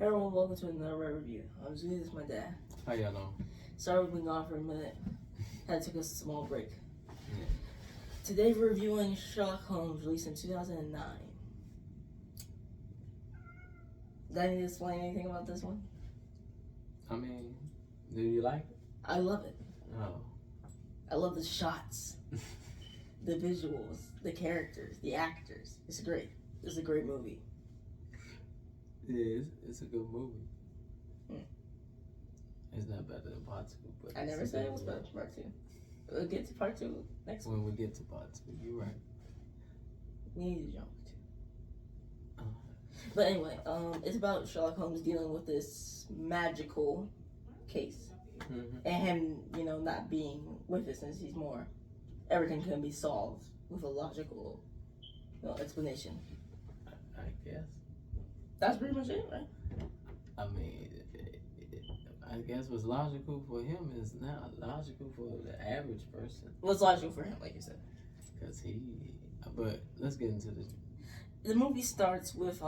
Everyone, welcome to another WrightReview. I'm Zee, this is my dad. How y'all know? Sorry we've been gone for a minute. Had to take a small break. Yeah. Today we're reviewing Sherlock Holmes, released in 2009. Do I need to explain anything about this one? I mean, do you like it? I love it. Oh. I love the shots, the visuals, the characters, the actors. It's great. It's a great movie. Yeah, it's a good movie. Mm. It's not better than Part 2, but I never said it was better than Part 2. We'll get to Part 2 next when we get to Part 2. You're right. We need to jump to. But anyway, it's about Sherlock Holmes dealing with this magical case. Mm-hmm. And him, not being with it since he's more. Everything can be solved with a logical, explanation. I guess. That's pretty much it, right? I mean, I guess what's logical for him is not logical for the average person. What's logical for him, like you said? But let's get into this. The movie starts with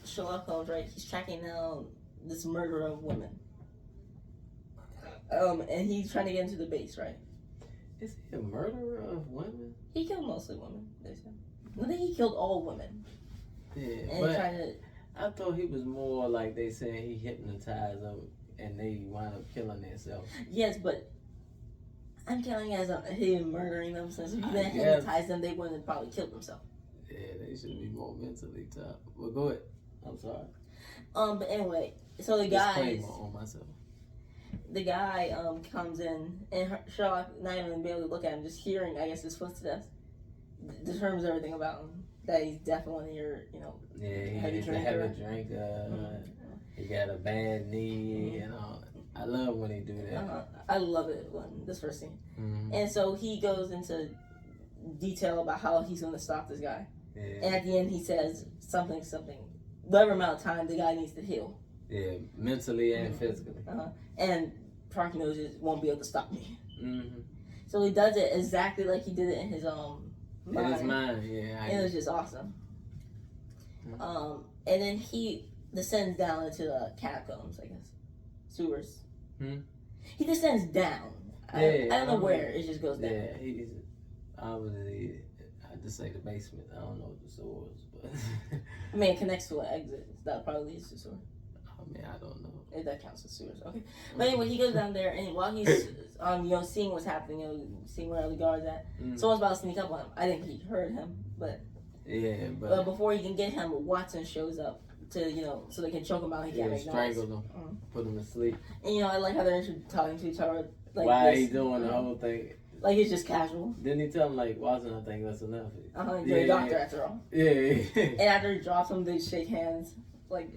Sherlock Holmes, right? He's tracking down this murderer of women. And he's trying to get into the base, right? Is he a murderer of women? He killed mostly women, they said. I think he killed all women. Yeah, and but I thought he was more like they said he hypnotized them and they wind up killing themselves. Yes, but I'm counting as him murdering them, since if you didn't hypnotize them, they wouldn't have probably killed themselves. Yeah, they should be more mentally tough. Well, go ahead. I'm sorry. But anyway, so the guy on myself. The guy comes in, and Sherlock, not even be able to look at him, just hearing, I guess, his footsteps, determines everything about him. That he's definitely Yeah, he's a heavy drinker. He got a bad knee, and all. I love when he do that. I love it when this first scene. Mm-hmm. And so he goes into detail about how he's going to stop this guy. Yeah. And at the end, he says something, whatever amount of time the guy needs to heal. Yeah, mentally and physically. And Park knows it won't be able to stop me. Mm-hmm. So he does it exactly like he did it in his mind. In his mind, yeah. And it was just awesome. Mm-hmm. And then he descends down into the catacombs, I guess. Sewers. Hmm? He descends down. I don't know where. It just goes down. Yeah, he's obviously, I'd just say the basement. I don't know what the sewers, but... I mean, it connects to an exit. That probably leads to sewer. I mean, I don't know. If that counts as sewers. Okay. But anyway, he goes down there, and while he's, seeing what's happening, seeing where all the guards at, someone's about to sneak up on him. I think he heard him, but... Yeah, but before he can get him, Watson shows up to, so they can choke him out. He can't make noise. Strangle him, put him to sleep. And, I like how they're talking to each other. Like, why he doing the whole thing? Like, it's just casual. Didn't he tell him, like, Watson, I think that's enough? You're a doctor, after all. Yeah. And after he drops him, they shake hands. Like,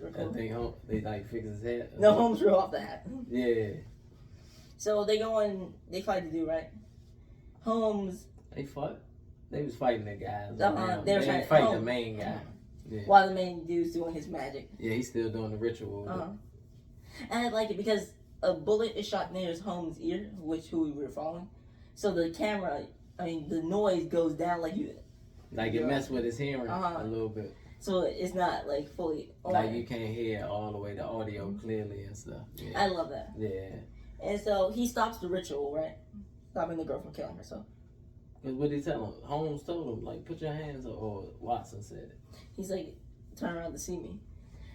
I think they, like, fix his head. No, Holmes threw off the hat. Yeah. So they go and they fight the dude, right? Holmes... They fought? They was fighting the guys. They were trying to fight the main guy. Yeah. While the main dude's doing his magic. Yeah, he's still doing the ritual. And I like it because a bullet is shot near Holmes' ear, who we were following. So the camera, the noise goes down like you... Like it messed with his hearing a little bit. So it's not like fully on. Like you can't hear all the way the audio clearly and stuff. Yeah. I love that. Yeah. And so he stops the ritual, right? Stopping the girl from killing herself. Because what did he tell him? Holmes told him, like, put your hands up, or Watson said it. He's like, turn around to see me.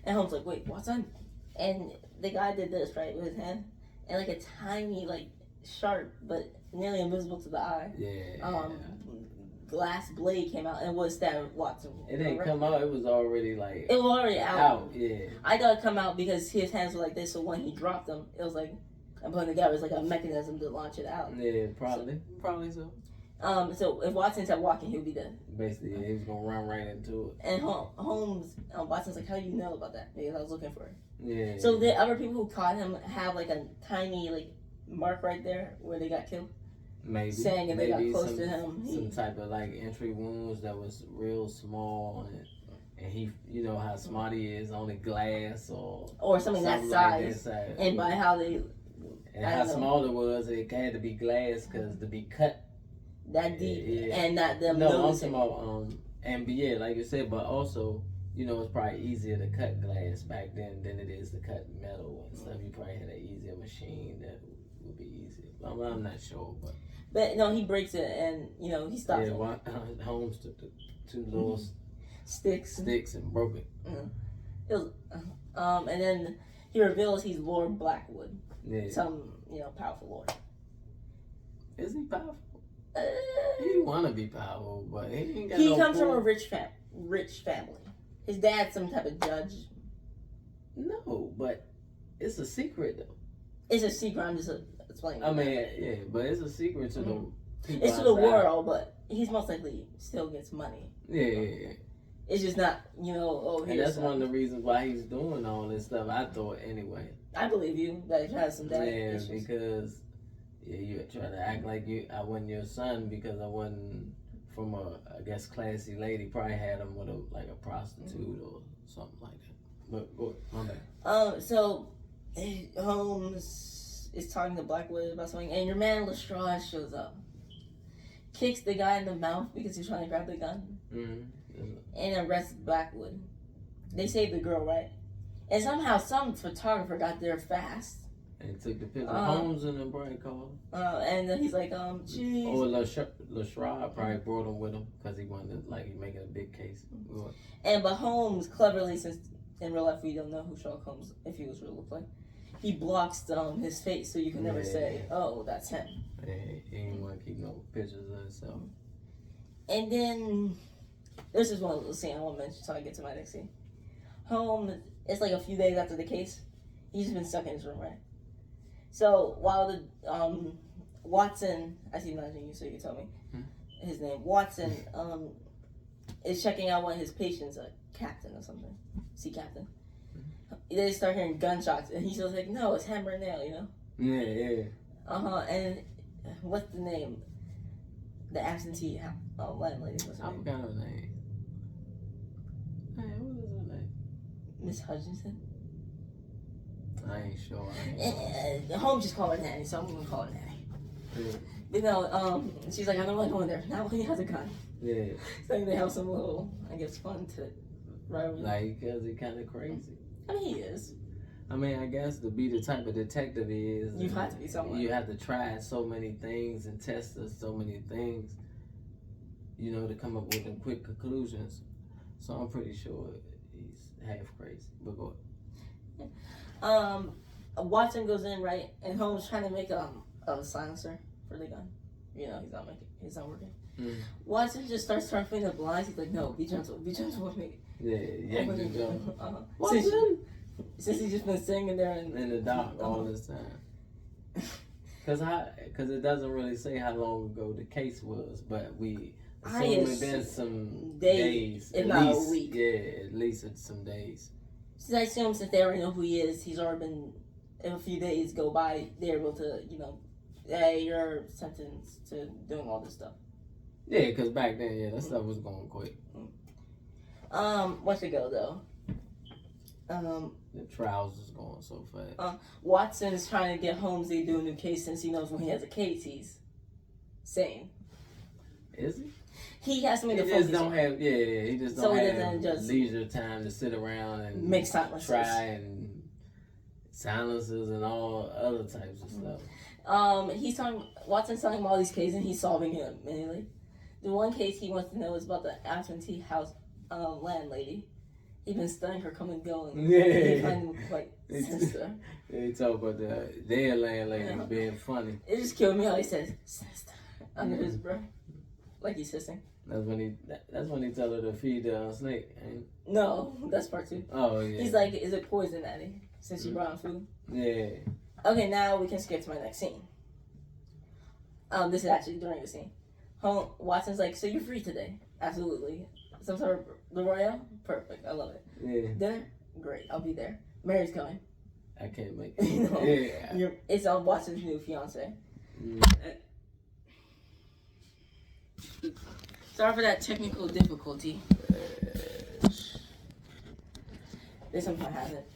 And Holmes like, wait, Watson? And the guy did this, right, with his hand. And like a tiny, like, sharp, but nearly invisible to the eye. Yeah. Glass blade came out and was stabbed Watson. It didn't come out, it was already like... It was already out. Yeah. I thought it come out because his hands were like this, so when he dropped them, it was like, I'm putting together, it was like a mechanism to launch it out. Yeah, probably. Probably so. So if Watson kept walking, he would be dead. Basically, yeah, he was gonna run right into it. And Holmes, Watson's like, how do you know about that? Because I was looking for it. Yeah. So the other people who caught him have like a tiny like mark right there where they got killed. Maybe. Saying if they got close to him, some type of like entry wounds that was real small, and he, you know how smart he is, only glass or something that size. Like and by how they. And how small it was, it had to be glass because to be cut that deep and not them no, noticing. I'm talking about, and yeah, like you said, but also you know, it's probably easier to cut glass back then than it is to cut metal and stuff. You probably had an easier machine that would be easier. I'm not sure, but no, he breaks it and you know he stops. Yeah, Holmes took the two little sticks and broke it. It was, and then he reveals he's Lord Blackwood. Yeah. Some, you know, powerful lord. Is he powerful? He wanna be powerful, but he ain't got He no comes pull. from a rich family. His dad's some type of judge. No, but it's a secret though. It's a secret. I'm just explaining. I mean, yeah, but it's a secret to the people it's to the outside. world, but he's most likely still gets money. Yeah. It's just not, you know. Oh, And that's one of the reasons why he's doing all this stuff. I thought anyway. I believe you that he has some dad issues. Because you try to act like I wasn't your son because I wasn't from a, I guess, classy lady. Probably had him with a prostitute or something like that. But go on that. So Holmes is talking to Blackwood about something, and your man Lestrade shows up, kicks the guy in the mouth because he's trying to grab the gun, and arrests Blackwood. They save the girl, right? And somehow some photographer got there fast. And took the picture. Holmes in the bright car. And then he's like, geez. Or Lestrade probably brought him with him because he wanted to, he making a big case. But Holmes, cleverly, since in real life we don't know who Sherlock Holmes, if he was real, looked like, he blocks his face so you can never say, oh, that's him. Yeah, he didn't want to keep no pictures of himself. And then, this is one little scene I want to mention until I get to my next scene. Holmes, it's like a few days after the case, he's been stuck in his room, right? So while the Watson, I see nudging you, so you can tell me his name. Watson is checking out one of his patients, a captain or something, sea captain. They start hearing gunshots, and he's just like, "No, it's hammer and nail," you know. Yeah. And what's the name? The absentee landlady. What's her I name? forgot her name. Hey, what was her name? Miss Hutchinson. I ain't sure. Holmes just called her Nanny, so I'm gonna call her Nanny. Yeah. You know, she's like, I don't like going there. Now he has a gun. Yeah. So they have some little, I guess, fun to rivalry. Because he kind of crazy. I mean, he is. I mean, I guess to be the type of detective he is, You have to be someone. You have to try so many things and test so many things, you know, to come up with them quick conclusions. So I'm pretty sure he's half crazy. But go ahead. Watson goes in, right, and Holmes trying to make a silencer for the gun. You know, he's not working. Watson just starts turning the blinds. He's like, no, be gentle with me. Yeah, Since he's just been sitting there in the dark all this time. Because it doesn't really say how long ago the case was, but we assume it's been some days. If not a week. Yeah, at least it's some days. Since I assume since they already know who he is, he's already been, if a few days go by, they're able to, you know, hey, you're sentenced to doing all this stuff. Yeah, because back then, that stuff was going quick. Once it go, though? The trials is going so fast. Watson's trying to get Holmes to do a new case since he knows when he has a case, he's sane. Is he? He has something to he focus just don't on. Have, he just don't have just leisure time to sit around and make silences. Try and silences and all other types of stuff. Watson's telling him all these cases and he's solving them immediately. The one case he wants to know is about the absentee house landlady. He's been studying her come and go, and he finds him quite sinister. He talk about their landlady being funny. It just killed me how he says sinister under his breath, like he's hissing. That's when he tell her to feed the snake. Ain't? No, that's part 2. Oh yeah. He's like, is it poison, Daddy? Since you brought him food. Yeah. Okay, now we can skip to my next scene. This is actually during the scene. Watson's like, so you're free today? Absolutely. Some sort of the Royale? Perfect. I love it. Yeah. Dinner? Great. I'll be there. Mary's coming. I can't make it. Yeah. It's on Watson's new fiance. Sorry for that technical difficulty. They sometimes have it.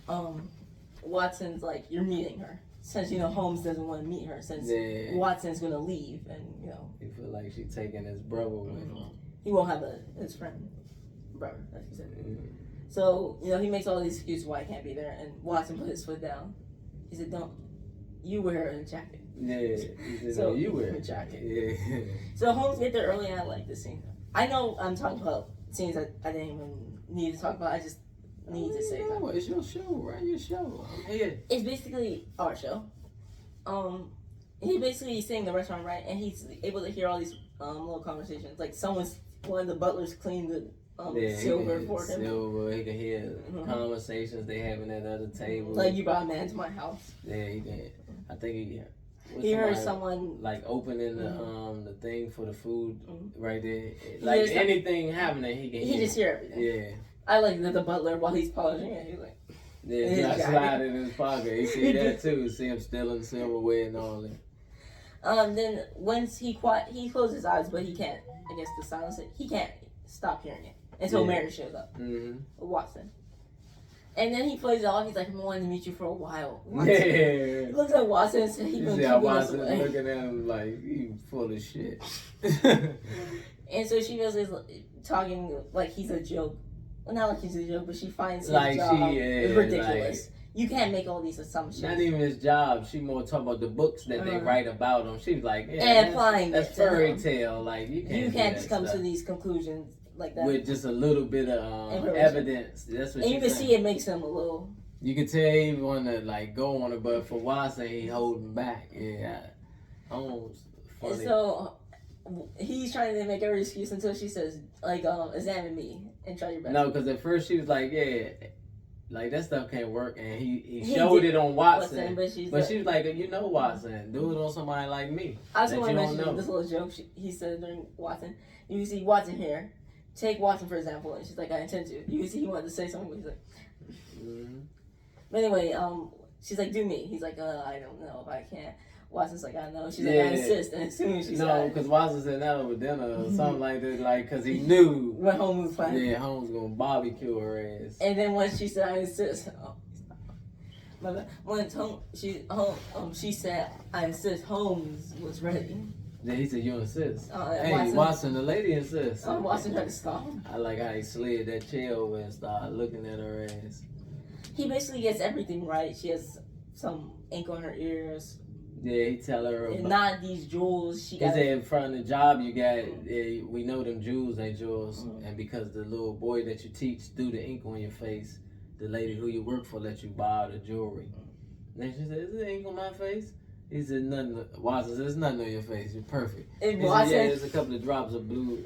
Watson's like, you're meeting her. Since, Holmes doesn't want to meet her. Since Watson's going to leave and, He feel like she's taking his brother with him. He won't have his friend. Brother, as you said. So, he makes all these excuses why he can't be there, and Watson put his foot down. He said, "Don't you wear a jacket." Yeah, he said, So, no, you wear a jacket. Yeah. So Holmes get there early, and I like this scene. I know I'm talking about scenes that I didn't even need to talk about. I just need to say no, that. it's your show, right? Your show. I'm here. It's basically our show. He basically is sitting in the restaurant, right, and he's able to hear all these little conversations. Like one of the butlers cleaned the silver for him. Silver, he can hear conversations they having at other tables. Like, you brought a man to my house. Yeah, he did. I think he heard someone like opening the thing for the food right there. He Like hears anything happening, he can. He just hear everything. Yeah. I like the butler while he's polishing it. He's like, yeah, slide in his pocket. He see that too. See him stealing silverware and all that. Then once he closes his eyes, but he can't. I guess to silence it, he can't stop hearing it until Mary shows up. Watson. And then he plays it off. He's like, "I've been wanting to meet you for a while." Yeah. He looks at Watson and says, "He's gonna keep us Watson away." looking at him like he full of shit. And so she was talking like he's a joke. Well, not like he's a joke, but she finds his like job is ridiculous. Like, you can't make all these assumptions. Not even his job. She more talking about the books that they write about him. She's like, and applying that's fairy tale. Like you can't just come to these conclusions like that with just a little bit of evidence. That's what. And you can see it makes him a little. You can tell he want to like go on it, but for Watson he holding back. Yeah, almost funny. And so he's trying to make every excuse until she says, like, examine me and try your best. No, because at first she was like, yeah, like that stuff can't work, and he showed it on Watson. But she was like, Watson, do it on somebody like me. I just want to mention this little joke he said during Watson. You can see Watson here. Take Watson for example, and she's like, I intend to. You can see he wanted to say something, but he's like. But anyway, she's like, do me. He's like, I don't know if I can. Watson's like, I know. She's like, I insist. And as soon as she said, no, because Watson said that over dinner or something like that, like, because he knew what Holmes was planning. Yeah, Holmes gonna barbecue her ass. And then when she said, I insist. She said, I insist. Holmes was ready. Yeah, he said, you insist. Hey, Watson, the lady insists. Watson tried to stop him. I like how he slid that chair over and started looking at her ass. He basically gets everything right. She has some ink on her ears. Yeah, he tell her about not these jewels. He said in front of the job you got, we know them jewels ain't yours. And because the little boy that you teach threw the ink on your face, the lady who you work for let you borrow the jewelry. And she said, is there ink on my face? He said, nothing. Watson said, there's nothing on your face. You're perfect. He said, yeah, there's a couple of drops of blue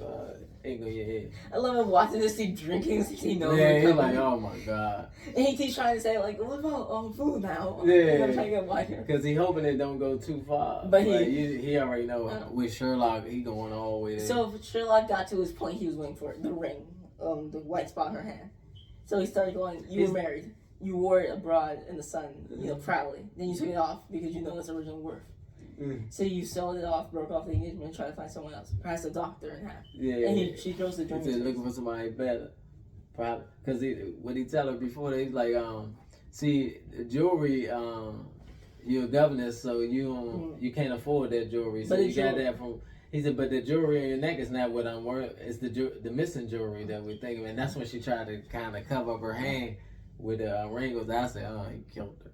ink on your head. I love when Watson just keep drinking since he knows. Yeah, he's like, oh my God. And he keeps trying to say, like, what about food now? Yeah. Because he hoping it don't go too far. But he already know with Sherlock, he going all the way there. So if Sherlock got to his point he was waiting for, the ring, the white spot on her hand. So he started going, you were married. You wore it abroad in the sun, proudly. Then you took it off because you know its original worth. So you sold it off, broke off the engagement, and tried to find someone else. Perhaps a doctor in half. Yeah. And she throws the drink. He said looking for somebody better. Probably. Because what he tell her before, he's like, see, jewelry, you're a governess, so you can't afford that jewelry. So you got that from... He said, but the jewelry on your neck is not what I'm worth. It's the missing jewelry that we're thinking of. And that's when she tried to kind of cover up her hand with a ring. I said, oh, he killed her.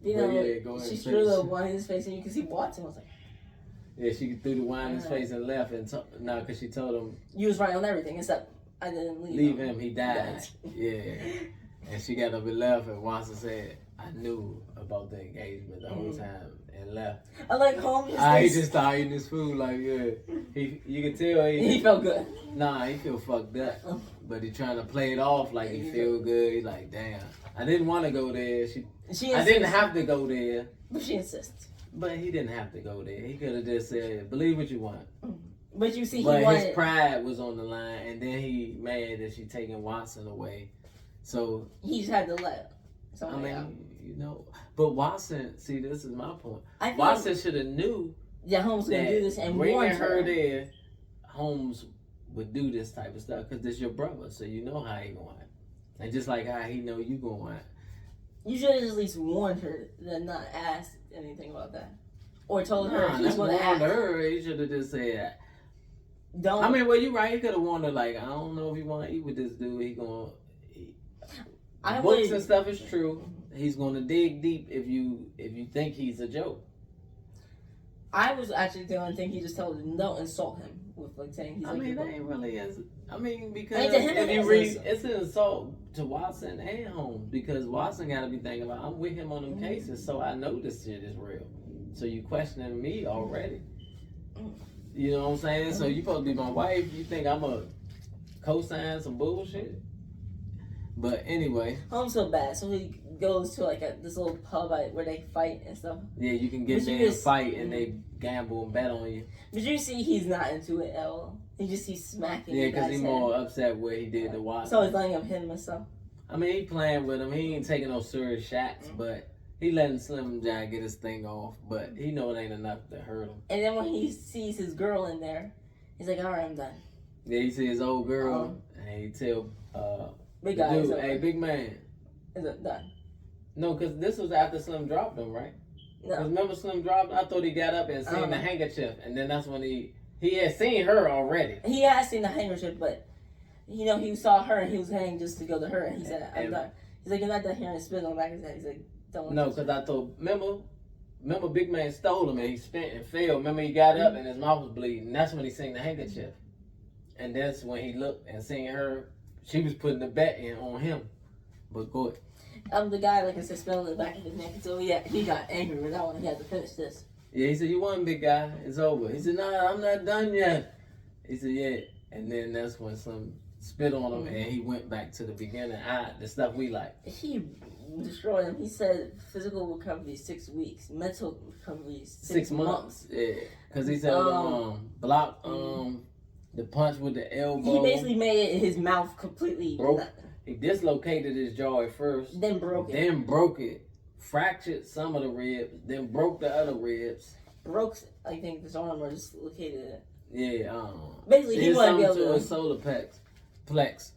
She threw the wine in his face, and you can see Watson was like... Yeah, she threw the wine in his face and left. And because she told him... You was right on everything, except I didn't leave him. He died. Yeah. And she got up and left, and Watson said, I knew about the engagement the whole time. And left. I like Holmes. He just started eating his food like you can tell he felt good. Nah, he feel fucked up, but he trying to play it off like he feel good. He's like, damn, I didn't want to go there. I didn't have to go there. But she insists. But he didn't have to go there. He could have just said, believe what you want. But you see, his pride was on the line, and then he mad that she taking Watson away. So he just had to let. But Watson, see, this is my point. Watson should have knew that Holmes was going to do this and warn her there. Holmes would do this type of stuff because this your brother, so you know how he going. And just like how he know you going. You should have at least warned her, then not asked anything about that, or told her he's going to ask her. He should have just said, "Don't." I mean, well, you right. He could have warned her like, I don't know if you want to eat with this dude. Books and stuff is true. He's gonna dig deep if you think he's a joke. I was actually the only thing he just told him, don't insult him with like saying he's I like. mean, that ain't really as. I mean, because to him if it you is read, insult. it's an insult to Watson and Holmes because Watson got to be thinking about I'm with him on them cases, so I know this shit is real. So you questioning me already. You know what I'm saying? So you supposed to be my wife. You think I'm a co-sign some bullshit? But anyway. Holmes so bad, so he goes to like this little pub where they fight and stuff. Yeah, you can get there and fight and they gamble and bet on you. But you see he's not into it at all. You just see smacking. Yeah, because he's more upset what he did to Watson. So he's letting him hit him and stuff. I mean, he playing with him. He ain't taking no serious shots, but he letting Slim John get his thing off. But he know it ain't enough to hurt him. And then when he sees his girl in there, he's like, all right, I'm done. Yeah, he see his old girl and he tell big guy, dude, hey, big man. Is it done? No, because this was after Slim dropped him, right? No. Remember Slim dropped him? I thought he got up and seen the handkerchief. And then that's when he had seen her already. He had seen the handkerchief, but, you know, he saw her and he was hanging just to go to her. And he said, I'm done. He's like, you're not done here, and spit on the back of his head. He's like, don't. No, because I thought, remember Big Man stole him and he spent and fell. Remember he got up and his mouth was bleeding. That's when he seen the handkerchief. And that's when he looked and seen her. She was putting the bet in on him. But go ahead. The guy, like I said, spilled in the back of his neck. So yeah, he got angry with that one. He had to finish this. Yeah, he said, you won, big guy. It's over. He said, nah, I'm not done yet. He said, yeah. And then that's when Slim spit on him and he went back to the beginning. The stuff we like. He destroyed him. He said physical recovery is 6 weeks. Mental recovery is 6 months. Yeah. Because he said, block, the punch with the elbow. He basically made his mouth completely broke. He dislocated his jaw at first. Then broke it. Then broke it. Fractured some of the ribs. Then broke the other ribs. Broke, I think, his arm or dislocated it. Yeah. Basically, he wouldn't be able to. His solar plex.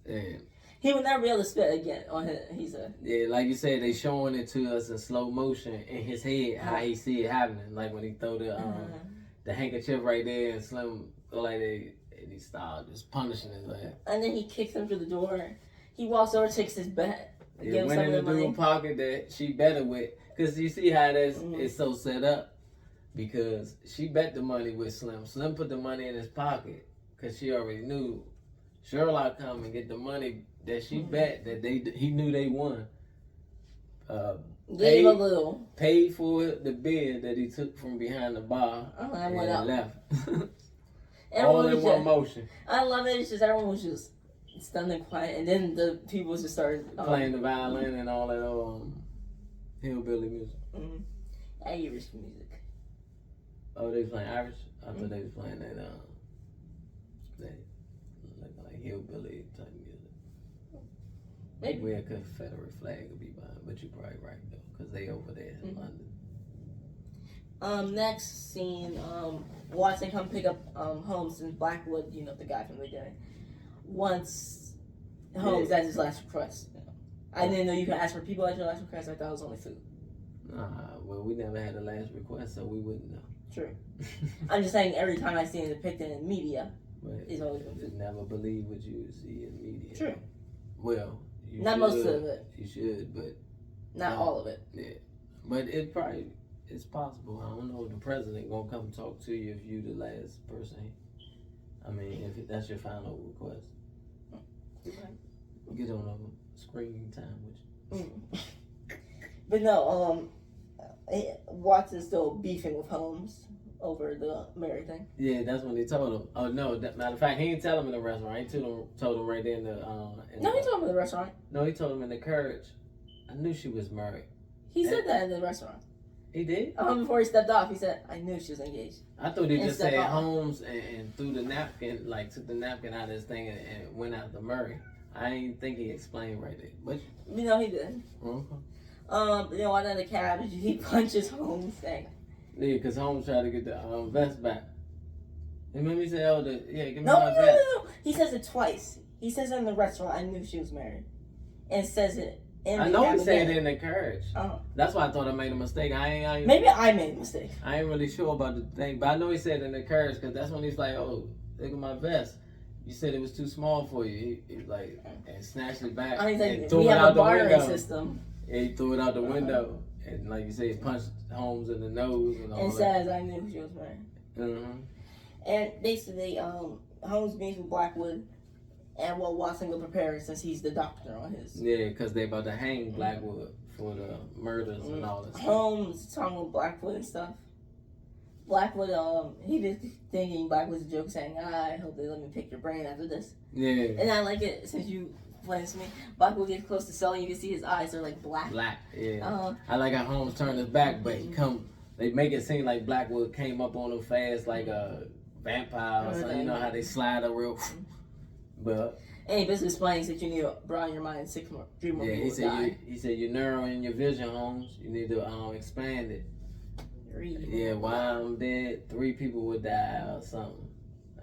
And he would never be able to spit again on his. He said. Yeah, like you said, they showing it to us in slow motion in his head how he see it happening. Like when he throw the handkerchief right there and Slim go like they started just punishing his ass. And then he kicks him through the door. He walks over, takes his bet. Yeah, went in the dude's pocket that she betted with. Because you see how this is so set up. Because she bet the money with Slim. Slim put the money in his pocket. Because she already knew Sherlock come and get the money that she bet that he knew they won. Gave a little. Paid for the beer that he took from behind the bar and left. All in one motion. I love it. It's just everyone was just stunned and quiet, and then the people just started playing the violin and all that hillbilly music. Irish music. Oh, they was playing Irish? I thought they was playing that like hillbilly type music. Maybe where a Confederate flag would be behind, but you're probably right though, because they over there in London. Next scene, Watson come pick up Holmes in Blackwood, you know, the guy from the beginning. Once Holmes, that's his last request. I didn't know you could ask for people at your last request. I thought it was only food. Well, we never had a last request, so we wouldn't know. True. I'm just saying every time I see it depicted in media, it's always been food. Never believe what you see in media. True. Well, you not should, most of it. You should, but not all of it. Yeah, but it's possible. I don't know if the president gonna come talk to you if you the last person. I mean, if that's your final request, get on a screen time with you. But no, Watson's still beefing with Holmes over the Mary thing. Yeah, that's when they told him. Oh no, matter of fact, he didn't tell him in the restaurant. He told him right there in the. No, he told him in the restaurant. No, he told him in the carriage. I knew she was married. He said that in the restaurant. He did? Before he stepped off, he said, I knew she was engaged. I thought he just said Holmes and threw the napkin, like took the napkin out of his thing and went out to Murray. I didn't think he explained right there. But you know he did. You know, while in the cab, he punches Holmes thing. Yeah, because Holmes tried to get the vest back. And then he said, give me my vest. No. He says it twice. He says it in the restaurant, I knew she was married. And says it in the I know he said it in the carriage. That's why I thought I made a mistake. Maybe I made a mistake. I ain't really sure about the thing, but I know he said it in the carriage because that's when he's like, oh, look at my vest. You said it was too small for you. He like and snatched it back I mean, and like, threw we it have out a the bartering window. system. Yeah, he threw it out the window, and like you said, he punched Holmes in the nose and all And that. says, I knew she was married. Mm-hmm. And basically, Holmes meets with Blackwood, and Watson will prepare since he's the doctor on his. Yeah, because they about to hang Blackwood for the murders and all that stuff. Holmes talking with Blackwood and stuff. Blackwood, he just thinking Blackwood's a joke, saying, I hope they let me pick your brain after this. Yeah. And I like it since you explained it to me. Blackwood gets close to Sully, you can see his eyes are like black. Black, yeah. I like how Holmes turned his back, but they make it seem like Blackwood came up on him fast like a vampire or something. You know how they slide a real. But. And he basically explains that you need to broaden your mind 3 more people he said you're narrowing your vision, Holmes. You need to expand it. Yeah, while I'm dead, 3 people would die or something.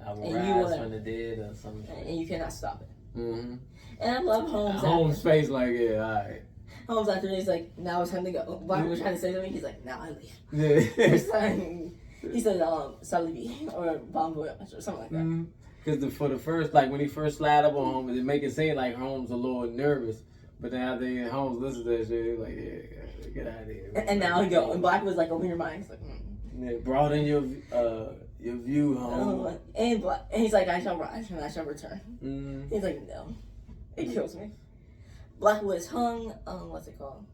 I will rise from the dead or something. And you cannot stop it. Mm-hmm. And I love Holmes. Holmes' face like, yeah, all right. Holmes after he's like, now it's time to go. Blackwood was trying to say something. He's like, now I leave. Yeah. He said, Salibi or Bon Voyage or something like that. Mm-hmm. Because for the first, like when he first slid up on Holmes, it make it seem like Holmes a little nervous. But then after Holmes listens to that shit, he's like, yeah, get out of here. And now he go. And Blackwood's like, open your mind. He's like, Yeah, broaden your view, Holmes. And he's like, I shall rise and I shall return. Mm-hmm. He's like, no. It kills me. Blackwood is hung. What's it called?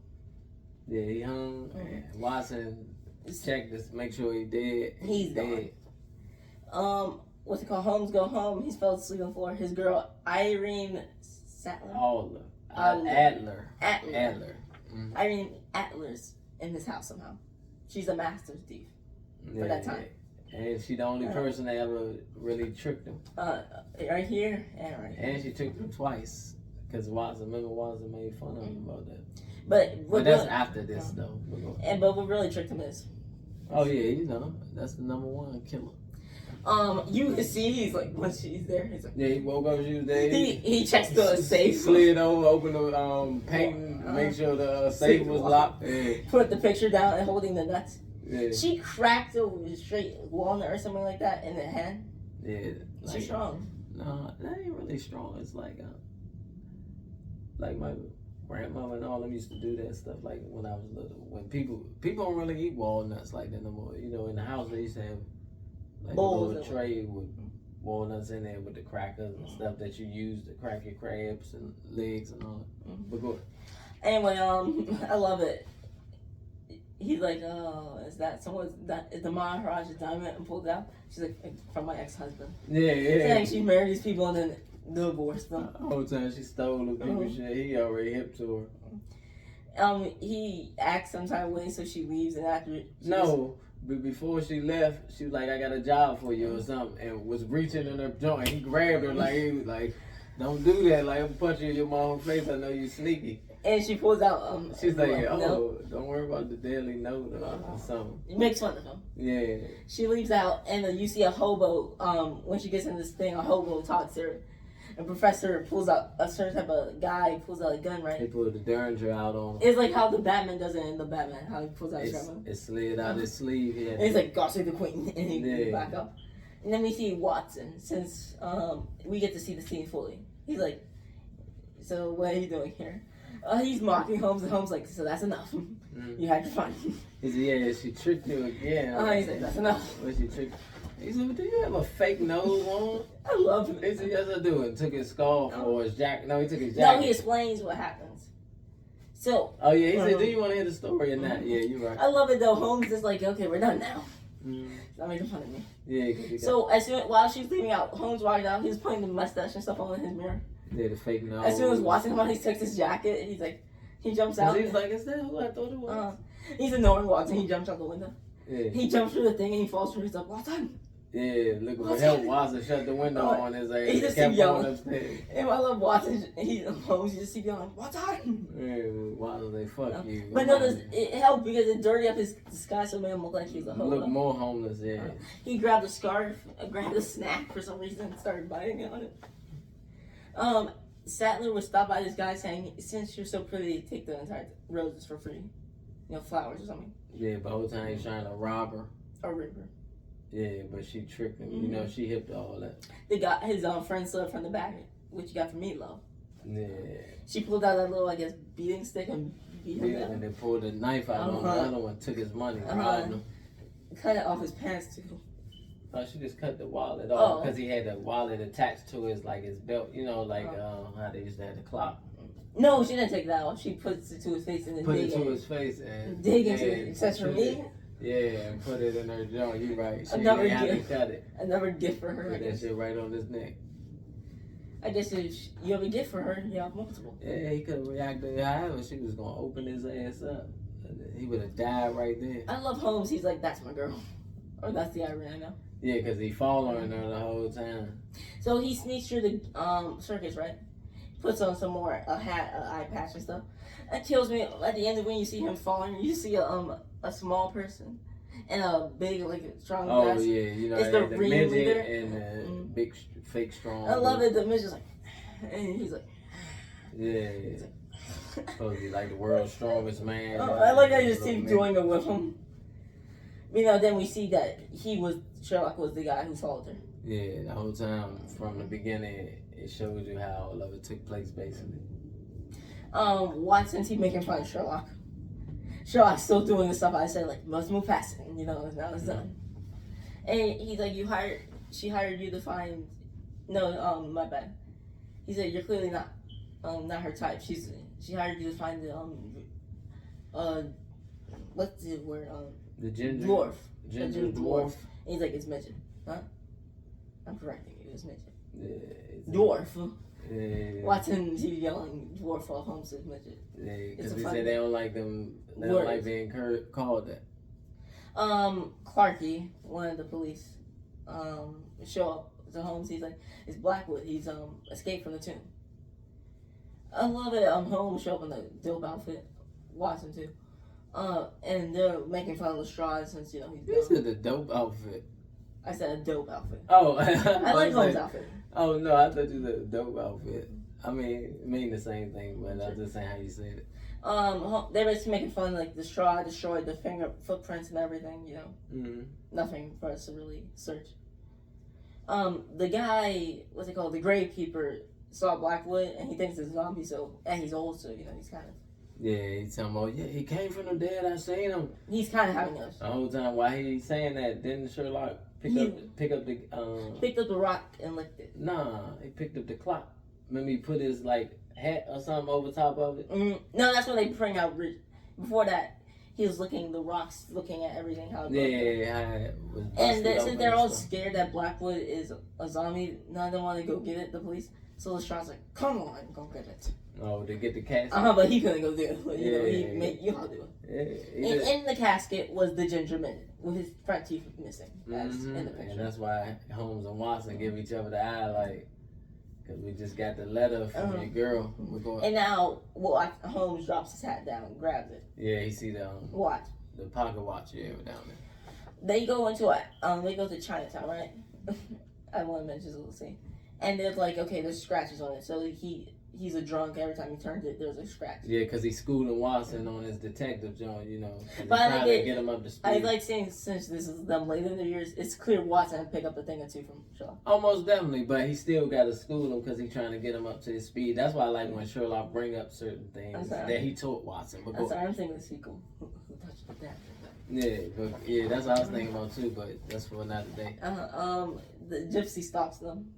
Yeah, he hung. And Watson checked to make sure he dead. He's dead. What's it called? Holmes go home. He's fell asleep on the floor. His girl, Irene Sattler. Adler. Mm-hmm. Irene Adler's in this house somehow. She's a master thief for that time. And she's the only person that ever really tricked him. Right here and right here. And she tricked him twice. Because Watson made fun of him about that. But that's after this, though. But what really tricked him is. Oh, yeah, that's the #1 killer. You can see he's like, when she's there, he's like. Yeah, he woke up, she was there. He checks the safe. Slid over, opened the paint, make sure the safe was locked. Yeah. Put the picture down and holding the nuts. Yeah. She cracked a straight walnut or something like that in the hand. Yeah. She's strong. No, that ain't really strong. It's like my grandmama and all them used to do that stuff like when I was little. When people don't really eat walnuts like that no more. You know, in the house they used to have like a little tray with walnuts in there with the crackers and stuff that you use to crack your crabs and legs and all that. Mm-hmm. But go ahead. Anyway, I love it. He's like, oh, is the Maharaj's diamond and pulled out? She's like, from my ex-husband. Yeah. Saying she married these people and then divorced them. The whole time she stole the people's shit. He already hip to her. He acts some type of way, so she leaves, and after but before she left, she was like, I got a job for you or something, and was reaching in her joint. He grabbed her like he was like, don't do that. Like, I'm punching you in your mom's face. I know you sneaky. And she pulls out. She's like, don't worry about the daily note or something. It makes fun of him. Yeah. She leaves out, and you see a hobo. When she gets in this thing, a hobo talks to her. A professor pulls out a certain type of guy pulls out a gun, right? He pulled the Derringer out on him. It's like how the Batman does it in the Batman, how he pulls out his gun. It slid out his sleeve. And he's like, God save the Queen, and he back up. And then we see Watson, since we get to see the scene fully. He's like, so what are you doing here? He's mocking Holmes, and Holmes like, so that's enough. You had your fun. He said, yeah, she tricked you again. He's like, that's enough. What she tricked? He said, do you have a fake nose on? I love it. He said, yes, I do. And took his scarf or his jacket. No, he took his jacket. No, he explains what happens. So. Oh, yeah, he said, do you want to hear the story or not? Yeah, you're right. I love it, though. Holmes is like, okay, we're done now. Not making fun of me. Yeah. So, while she's leaving out, Holmes walked out. He's putting the mustache and stuff on in his mirror. Yeah, the fake nose. As soon as Watson comes out, he takes his jacket, and he's like, he jumps out. He's like, is that who I thought it was? He's ignoring Watson. He jumps out the window. Yeah. He jumps through the thing, and he falls through. He's like, Watson. Yeah, looking for help. Watson shut the window on his ass. He just kept yelling. Upstairs. And I love Watson. Holmes just keep yelling, Watson. Yeah, Watson, they fuck you. But no, it helped because it dirtied up his disguise so made him look like he's a hobo. Look more homeless, yeah. He grabbed a scarf, grabbed a snack for some reason, and started biting on it. Sattler was stopped by this guy saying, since you're so pretty, take the entire roses for free. Flowers or something. Yeah, but the whole time he's trying to rob her. Or rape her. Yeah, but she tricked him. You know, she hipped all that. They got his friend slid from the back, which you got from Meatloaf. Yeah. She pulled out that little, I guess, beating stick and beat him down. And they pulled a knife out on the other one, took his money, robbed him. Cut it off his pants too. Oh, she just cut the wallet off because he had the wallet attached to his belt. You know, how they used to have the clock. No, she didn't take that off. She puts it to his face and then put it to his face and dig into it. Except for me. Yeah, and put it in her jaw. You right. She Another didn't have to gift. cut it. Another gift for her. Put that shit right on his neck. I guess if you have a gift for her, you have multiple. Yeah, he could have reacted however she was gonna open his ass up. He would have died right there. I love Holmes. He's like, that's my girl. Or that's the Irene I know. Yeah, because he following her the whole time. So he sneaks through the circus, right? Puts on some more, a hat, an eye patch and stuff. That kills me. At the end of when you see him falling, you see a small person and a big, strong guy. Oh, yeah, you know, it's the midget leader. and the big, fake strong. I love it. The midget's like, and he's like, yeah. Supposed to be like the world's strongest man. I like how you just keep doing it with him. You know, then we see that Sherlock was the guy who followed her. Yeah, the whole time from the beginning, it shows you how all of it took place, basically. Watson's he making fun of Sherlock. Sherlock's still doing the stuff I said, like, must move past it, you know, now it's done. And he's like, she hired you to find, no, my bad. He said, you're clearly not her type. She hired you to find the, what's the word, the ginger dwarf. Ginger dwarf. And he's like, it's midget. Huh? I'm correcting you, it's midget. Yeah, Dwarf. Yeah. Watson, he's yelling dwarf while Holmes says midget. Yeah, because they said they don't like them. They don't like being called that. Clarky, one of the police, show up to Holmes. He's like, it's Blackwood. He's escaped from the tomb. I love it. Holmes show up in the dope outfit. Watson too. And they're making fun of Lestrade since he's You said the dope outfit. I said a dope outfit. Oh, I like Holmes' outfit. Oh no, I thought you said a dope outfit. I mean the same thing, but I'm just saying how you said it. They were just making fun like Lestrade destroyed the footprints and everything. Mm-hmm. Nothing for us to really search. The guy, what's it called? The gravekeeper saw Blackwood and he thinks it's a zombie. And he's old, so he's kind of. Yeah, he's talking about, he came from the dead, I seen him. He's kind of having us. The whole time, while he's saying that, didn't Sherlock pick up the rock and licked it? Nah, he picked up the clock. Remember he put his, hat or something over top of it? Mm-hmm. No, that's when they bring out, before that, he was looking the rocks, looking at everything, how it looked. And since they're all scared that Blackwood is a zombie, none of them want to go get it, the police. So Lestrade's like, come on, go get it. Oh, to get the casket? But he couldn't go do it. He made you all do it. Yeah, in the casket was the ginger midget with his front teeth missing, as in the picture. And that's why Holmes and Watson give each other the eye, because we just got the letter from your girl. And now, Holmes drops his hat down, grabs it. Yeah, he see the watch, the pocket watch, down there. They go into they go to Chinatown, right? I want to mention this little scene. And there's there's scratches on it. So he's a drunk. Every time he turns it, there's a scratch. Yeah, because he's schooling Watson on his detective job, But trying to get him up to speed. I like saying, since this is them later in the years, it's clear Watson pick up a thing or two from Sherlock. Almost definitely, but he still got to school him because he's trying to get him up to his speed. That's why I like when Sherlock bring up certain things that he taught Watson. But I'm thinking the sequel. Who touched the dad? Yeah, that's what I was thinking about too, but that's for another day. The gypsy stops them.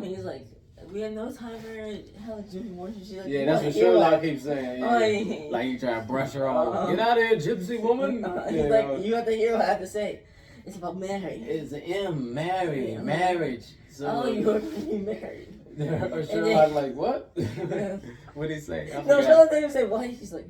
He's like, we have no time for hell, Gypsy woman. She's like, that's what Sherlock keeps saying. Like he trying to brush her off. Get out of here, Gypsy woman. He's like, you have to hear what I have to say. It's about marriage. It's marriage. So, you are being married. Or Sherlock like, what? What'd he say? No, Sherlock didn't say what. He's like,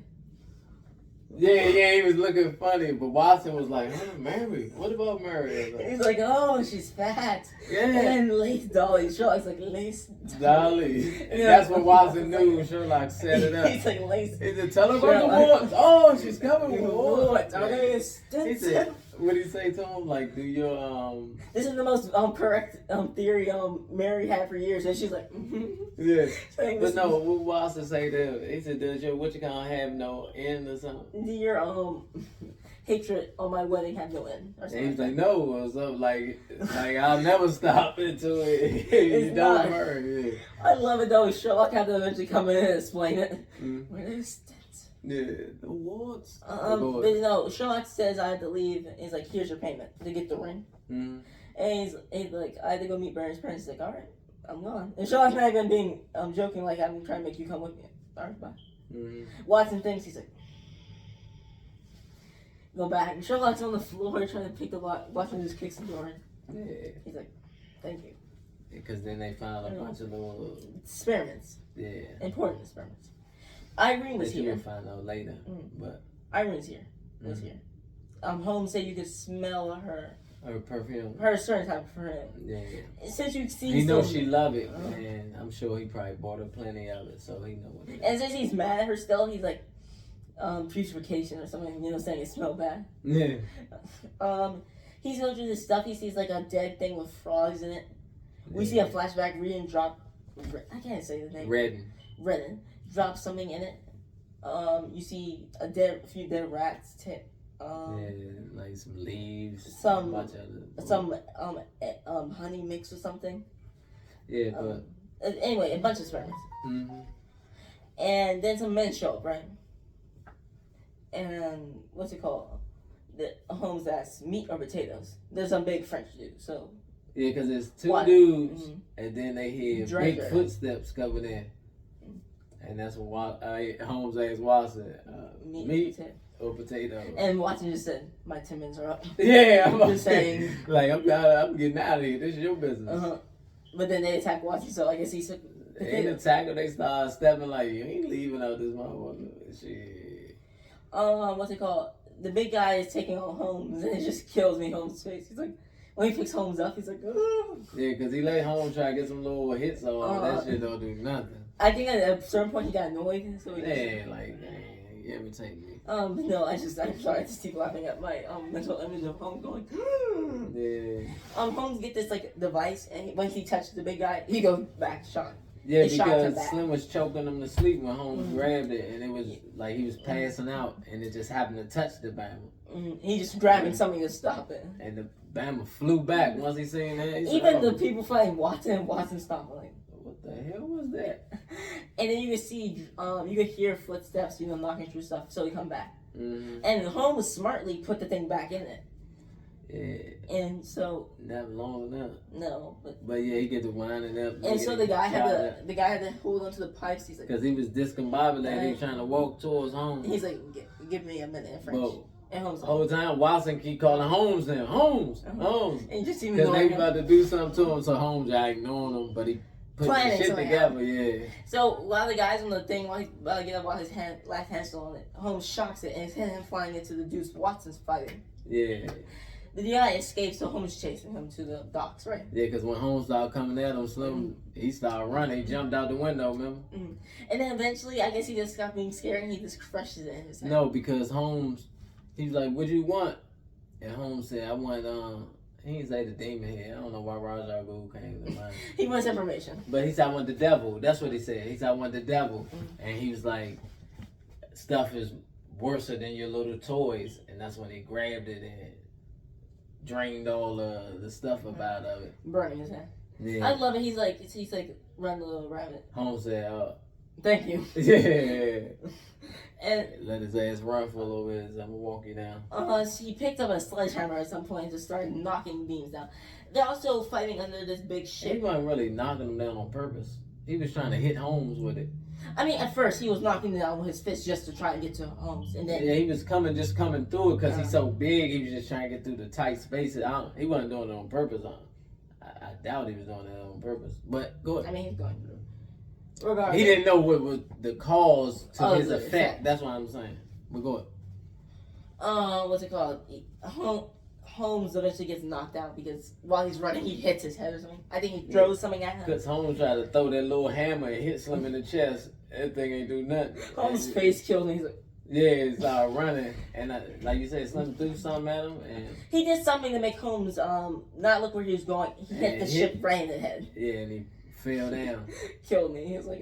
yeah, he was looking funny, but Watson was like, Mary, what about Mary? He's like, oh, she's fat. Yeah. And then Lace Dolly. Sherlock's like, Lace Dolly. And that's what Watson knew when Sherlock set it up. He's like, Lace. He said, tell her about the warts. Oh, she's coming with warts. He said, what'd he say to him? Like, do your, This is the most correct theory Mary had for years. And she's like, yeah. But no, what Watson say to him? He said, does your what you gonna have no end or something? Your hatred on my wedding had no end. Or And something he's like, no, or something like I'll never stop until it It's don't not. hurt. Yeah. I love it though. Sherlock had to eventually come in and explain it. Mm. Where is it? Yeah, the warts. But Sherlock says I had to leave. And he's like, here's your payment to get the ring. Mm. And he's like, I had to go meet Baron's parents. He's like, all right, I'm gone. And Sherlock's not even being joking, like, I'm trying to make you come with me. All right, bye. Mm. Watson thinks, he's like, go back. And Sherlock's on the floor trying to pick the lock. Watson just kicks the door in. Yeah. He's like, thank you. Because then they found a bunch of little Experiments. yeah Important experiments. Irene was that you here. will find out later, but Irene's here. Was here. Holmes said you could smell her perfume. her certain type of perfume. Yeah. Since you see, He knows she love it, and I'm sure he probably bought her plenty of it, so he know what it is. And since he's mad at her still, he's like, putrefaction or something. You know, saying it smelled bad. Yeah. He's going through this stuff. He sees like a dead thing with frogs in it. We see a flashback. Redden drop. I can't say the name. Redden drop something in it. You see a few dead rats. Like some leaves. Some a bunch of honey mix or something. Yeah, but anyway, a bunch of experiments. Mm-hmm. And then some men show up, right? And what's it called? The Holmes asks, meat or potatoes? There's some big French dude, so. Yeah, because there's two dudes, and then they hear Dranger. big footsteps coming in. And that's what Holmes asked Watson, meat or potato. And Watson just said, my 10 minutes are up. Yeah, I'm just saying. Like, I'm getting out of here. This is your business. But then they attack Watson, so I guess he said, they ain't attack her, they start stepping like, you ain't leaving out this motherfucker. Shit. What's it called? The big guy is taking on Holmes, and it just kills me, Holmes' face. He's like, when he picks Holmes up, he's like, oh. Yeah, because he let Holmes try to get some little hits on. That shit don't do nothing. I think at a certain point he got annoyed, so he you irritate me. No, I'm sorry, I just keep laughing at my mental image of Holmes going. Yeah. Holmes get this like device, and once he touches the big guy, he goes back shot. Yeah, because Slim was choking him to sleep when Holmes grabbed it, and it was like he was passing out, and it just happened to touch the Bama. He just grabbing something to stop it. And the Bama flew back once he seen that. He Even said, the people fighting Watson stopped like. What the hell was that? And then you can see, you can hear footsteps, knocking through stuff, so they come back. Mm-hmm. And Holmes smartly put the thing back in it. Yeah. And so. Not long enough. No, but yeah, he get to winding up. And so the guy had to hold onto the pipes. He's like, because he was discombobulated, he was trying to walk towards Holmes. He's like, give me a minute in French. But, and Holmes the whole time Watson keep calling Holmes now, Holmes. And you just see him because they about to do something to him, so Holmes ignoring him, but he put the shit together, yeah. So while the guy's on the thing, while his left hand's still on it, Holmes shocks it and it's him flying into the dude Watson's fighting. Yeah. The guy escapes, so Holmes chasing him to the docks, right? Yeah, because when Holmes started coming at him, Slim, he started running. He jumped out the window, remember? And then eventually, I guess he just stopped being scared and he just crushes it in his head. No, because Holmes, he was like, what do you want? And Holmes said, I want, he didn't say the demon head. I don't know why Raja Ghul came to mind. He wants information. But he said, I want the devil. That's what he said. He said, I want the devil. And he was like, stuff is worse than your little toys. And that's when he grabbed it and drained all the stuff about of it. Burning his hand. Yeah. I love it. He's like, run the little rabbit. Holmes said, thank you. Yeah. And let his ass run for a little bit. I'm gonna walk you down. He picked up a sledgehammer at some point and just started knocking beams down. They're also fighting under this big ship. He wasn't really knocking them down on purpose. He was trying to hit Holmes with it. I mean, at first he was knocking them down with his fist just to try and get to Holmes, and then he was coming through it because he's so big. He was just trying to get through the tight spaces. He wasn't doing it on purpose. I doubt he was doing it on purpose. But go ahead. I mean, he's going through. Regardless. He didn't know what was the cause to his effect. That's what I'm saying. But go ahead. What's it called? Holmes eventually gets knocked out because while he's running, he hits his head or something. I think he throws something at him. Because Holmes tried to throw that little hammer and hit Slim in the chest. That thing ain't do nothing. Holmes' face killed him. He's like, yeah, he started running. And like you said, Slim threw something at him. And he did something to make Holmes not look where he was going. He hit the ship right in the head. Yeah, and he fell down. Killed me. He was like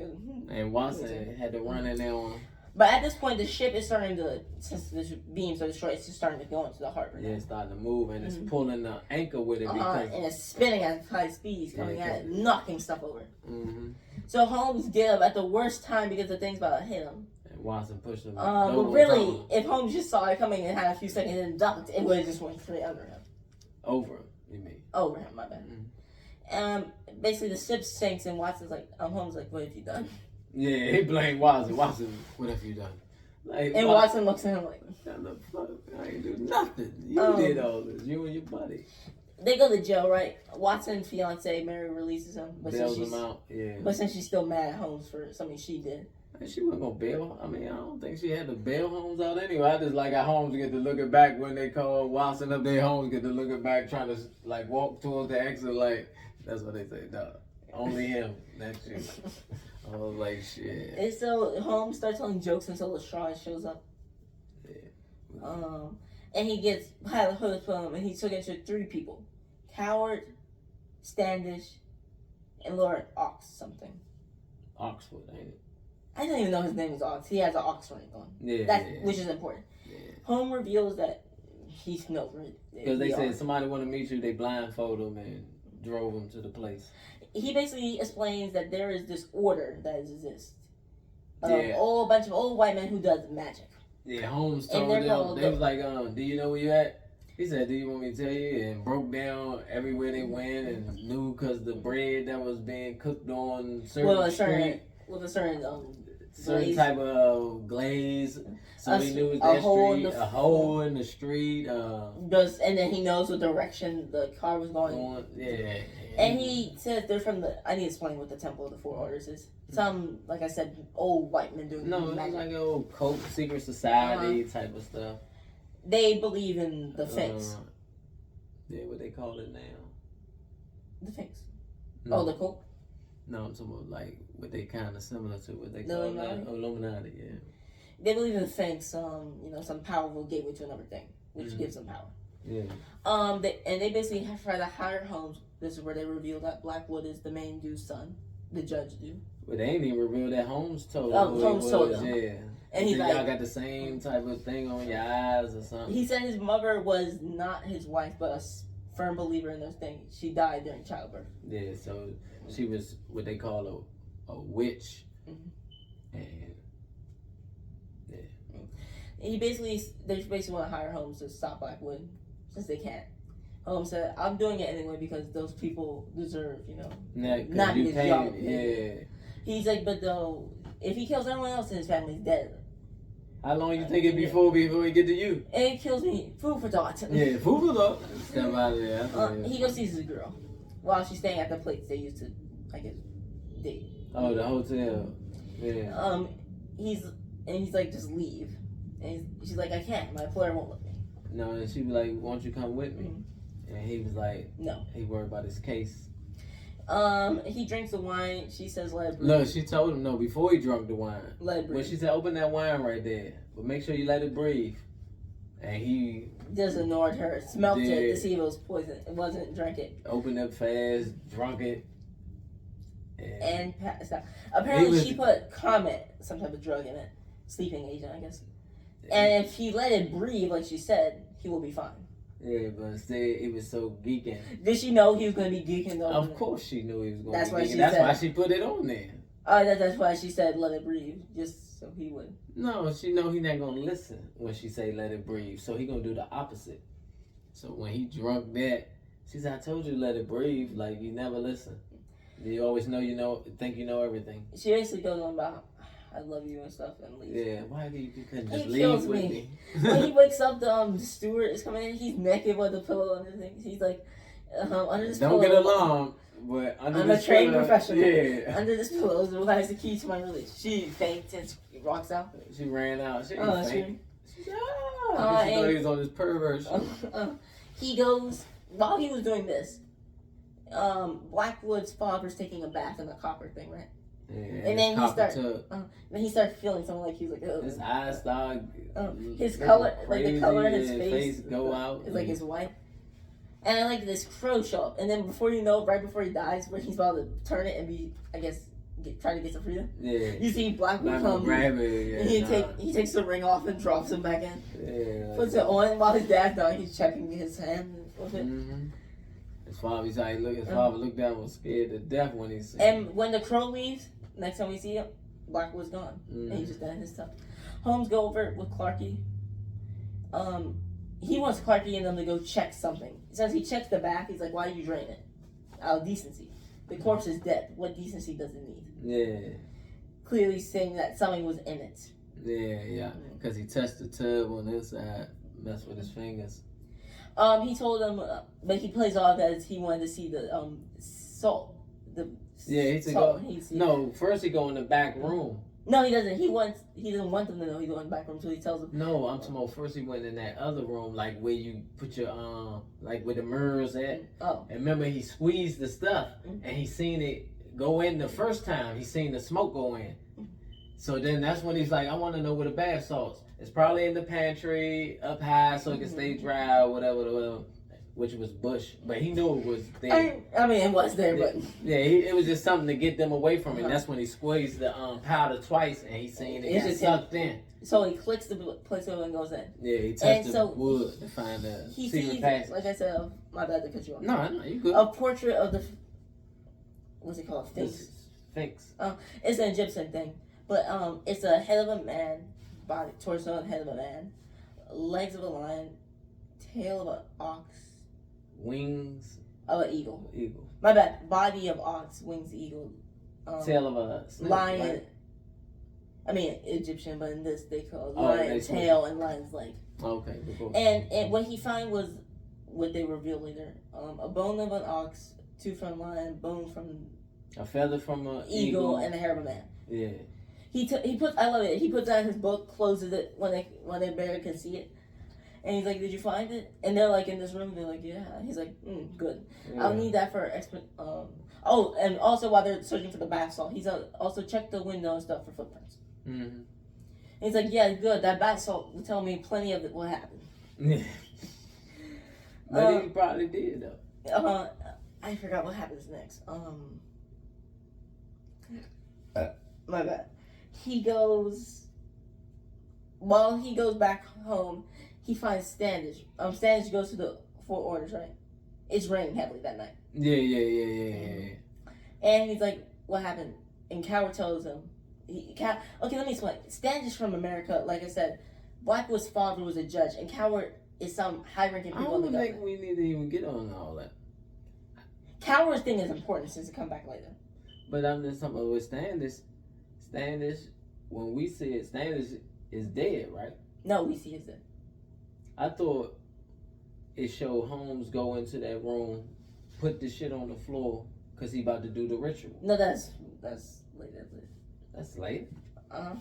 and Watson had to run in there on him. But at this point, the ship is starting to, since the beams are destroyed, it's just starting to go into the harbor. Yeah, it's starting to move, and it's pulling the anchor with it because and it's spinning at high speeds, coming at it, knocking stuff over. Mm-hmm. So Holmes get up at the worst time because the thing's about to hit him. And Watson pushed him. But really, if Holmes just saw it coming and had a few seconds and ducked, it would have just went straight under him. Over him, you mean? Over him, my bad. Basically, the ship sinks, and Watson's like, Holmes like, what have you done? Yeah, he blamed Watson. Watson, what have you done? Like, And Watson looks at him like, what the fuck? I ain't do nothing. You did all this. You and your buddy. They go to jail, right? Watson's fiance, Mary, releases him. Bails him out, yeah. But since she's still mad at Holmes for something she did. And she wasn't going to bail. I mean, I don't think she had to bail Holmes out anyway. I just like how Holmes get to looking back when they call Watson up there. Holmes get to looking back trying to, like, walk towards the exit like, that's what they say, dog. Only him. That's you. I was like, shit. And so Holmes starts telling jokes until Lestrade shows up. Yeah. And he gets had a hood from him, and he took it to 3 people: Coward, Standish, and Lord Ox something. Oxford, ain't it? I didn't even know his name was Ox. He has an Ox rank on. Yeah, which is important. Yeah. Holmes reveals that he knows where because they said somebody want to meet you, they blindfold him and drove him to the place. He basically explains that there is this order that exists. A bunch of old white men who does magic. Yeah, Holmes told them, they was like, do you know where you at? He said, do you want me to tell you? And broke down everywhere they went and knew because the bread that was being cooked on certain street. With a certain certain type of glaze. So he knew it was a hole in the street. And then he knows what direction the car was going. Yeah. And he says they're from I need to explain what the Temple of the Four Orders is. Some, like I said, old white men doing magic. No, it's like an old cult, secret society type of stuff. They believe in the Finks. Yeah, what they call it now? The Finks. No. Oh, the cult? No, I'm talking about like what they kind of similar to what they call it. Illuminati, yeah. They believe in the Finks, some powerful gateway to another thing, which gives them power. Yeah. They basically try to hire Holmes. This is where they reveal that Blackwood is the main dude's son, the judge dude. But they ain't even revealed that Holmes told Holmes told them. Yeah. And he's like, y'all got the same type of thing on your eyes or something. He said his mother was not his wife, but a firm believer in those things. She died during childbirth. Yeah, so she was what they call a witch. Mm-hmm. And they basically want to hire Holmes to stop Blackwood since they can't. Holmes said, "I'm doing it anyway because those people deserve, not his job." Yeah. He's like, but though, if he kills everyone else in his family, he's dead. How long you think it before he get to you? It kills me. Food for thought. Yeah, food for thought. Step out of there. He goes sees his girl while she's staying at the place they used to, I guess, date. Oh, the hotel. Yeah. He's like, just leave. And she's like, I can't. My employer won't let me. No, and she was like, why don't you come with me? Mm-hmm. And he was like, no. He worried about his case. He drinks the wine. She says, let it breathe. No, she told him no before he drank the wine. Let it breathe. When she said, open that wine right there, but make sure you let it breathe. And he just ignored her, smelt it to see if it was poison. It wasn't. Drank it. Opened up fast, drunk it, and passed out. Apparently, she put Comet, some type of drug in it, sleeping agent, I guess. And if he let it breathe, like she said, he will be fine. Yeah, but instead he was so geeking. Did she know he was going to be geeking? Of course she knew he was going to be geeking. That's why she put it on there. That's why she said let it breathe, just so he would. No, she know he not going to listen when she say let it breathe. So he going to do the opposite. So when he drunk that, she said, I told you let it breathe. Like, you never listen. You always think you know everything. She basically goes on about, I love you and stuff, and leaves. Yeah, why you couldn't just leave with me? When he wakes up, the steward is coming in. He's naked with a pillow under things. He's like, under this pillow. Don't get alarmed, but I'm a trained professional. Yeah. Under this pillow lies the key to my release. She faints and walks out. She ran out. She didn't faint. She thought he was on his perversion. He goes, while he was doing this, Blackwood's father's taking a bath in the copper thing, right? Yeah, and then he started feeling something like he was like, oh. His eyes started. His color, crazy, like the color in his face go out. It's like his white. And I like this crow show up, and then right before he dies, when he's about to turn it and be, I guess, try to get some freedom. Yeah. You see Black Black come, grab it. Yeah, and he takes the ring off and drops him back in. Yeah. Puts it on while his dad's down. He's checking his hand with it. Mm-hmm. His father, his father looked down, was scared to death when he seen And when the crow leaves, next time we see him, Blackwood's gone. Mm-hmm. And he's just done his stuff. Holmes go over with Clarky. He wants Clarky and them to go check something. Since he checks the bath, he's like, why did you drain it? Out of decency. The corpse is dead. What decency does it need? Yeah. Clearly saying that something was in it. Yeah. Because he touched the tub on the inside, messed with his fingers. He told them, but he plays off as he wanted to see the salt. He salt. No, first he go in the back room. No, he doesn't. He doesn't want them to know he's going in the back room, so he tells them. No, I'm talking about first he went in that other room, like where you put your like where the mirrors at. Oh. And remember he squeezed the stuff, and he seen it go in the first time. He seen the smoke go in. So then that's when he's like, I want to know where the bath salts. It's probably in the pantry, up high, so it can stay dry or whatever, which was bush. But he knew it was there. I mean, it was there, but... Yeah, it was just something to get them away from it. That's when he squeezed the powder twice, and he seen it got sucked in. So he clicks the place over and goes in. Yeah, he touched the wood to find the secret passage. Like I said, my bad to cut you off. No, you good. A portrait of the... What's it called? Sphinx. It's an Egyptian thing. But it's a head of a man, body, torso and head of a man, legs of a lion, tail of an ox, wings of an eagle. Eagle. My bad. Body of ox, wings eagle. Tail of a snake, lion. right? I mean Egyptian, but in this they call it lion tail and lion's leg. Okay. And what he found was what they revealed later: a bone of an ox, tooth from a lion, bone from a feather from an eagle, and the hair of a man. Yeah. He puts. I love it. He puts that in his book, closes it when they barely can see it, and he's like, "Did you find it?" And they're like in this room. They're like, "Yeah." He's like, "Good. Yeah. I'll need that for Oh, and also while they're searching for the bath salt, he's also checked the window and stuff for footprints. Mm-hmm. And he's like, "Yeah, good. That bath salt will tell me plenty of what happened." Yeah. But he probably did though. I forgot what happens next. My bad. While he goes back home, he finds Standish. Standish goes to the Fort Orders, right? It's raining heavily that night. Yeah. And he's like, what happened? And Coward tells him. Okay, let me explain. Standish from America, like I said, Blackwood's father was a judge, and Coward is some high-ranking people in the government. I don't think we need to even get on all that. Coward's thing is important since it come back later. But I'm just talking about with Standish, when we see it, Standish is dead, right? No, we see his dead. I thought it showed Holmes go into that room, put the shit on the floor, because he about to do the ritual. No, that's later. That's late? Uh-huh.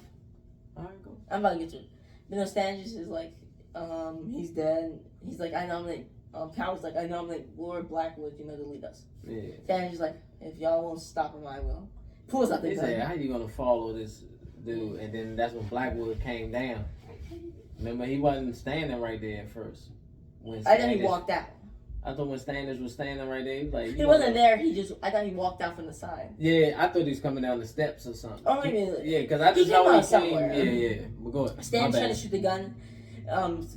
Alright, go. I'm about to get to it. But no, Standish is like, he's dead. He's like, I nominate, Coward's like, I nominate Lord Blackwood, to lead us. Yeah. Standish is like, if y'all won't stop him, I will. Pulls out the gun. He said, how you gonna follow this dude? And then that's when Blackwood came down. Remember, he wasn't standing right there at first. I thought he walked out. I thought when Standish was standing right there, he was like... He wasn't there, I thought he walked out from the side. Yeah, I thought he was coming down the steps or something. Oh, maybe. Yeah, because I just know he somewhere. Yeah. But go ahead. Standish trying to shoot the gun.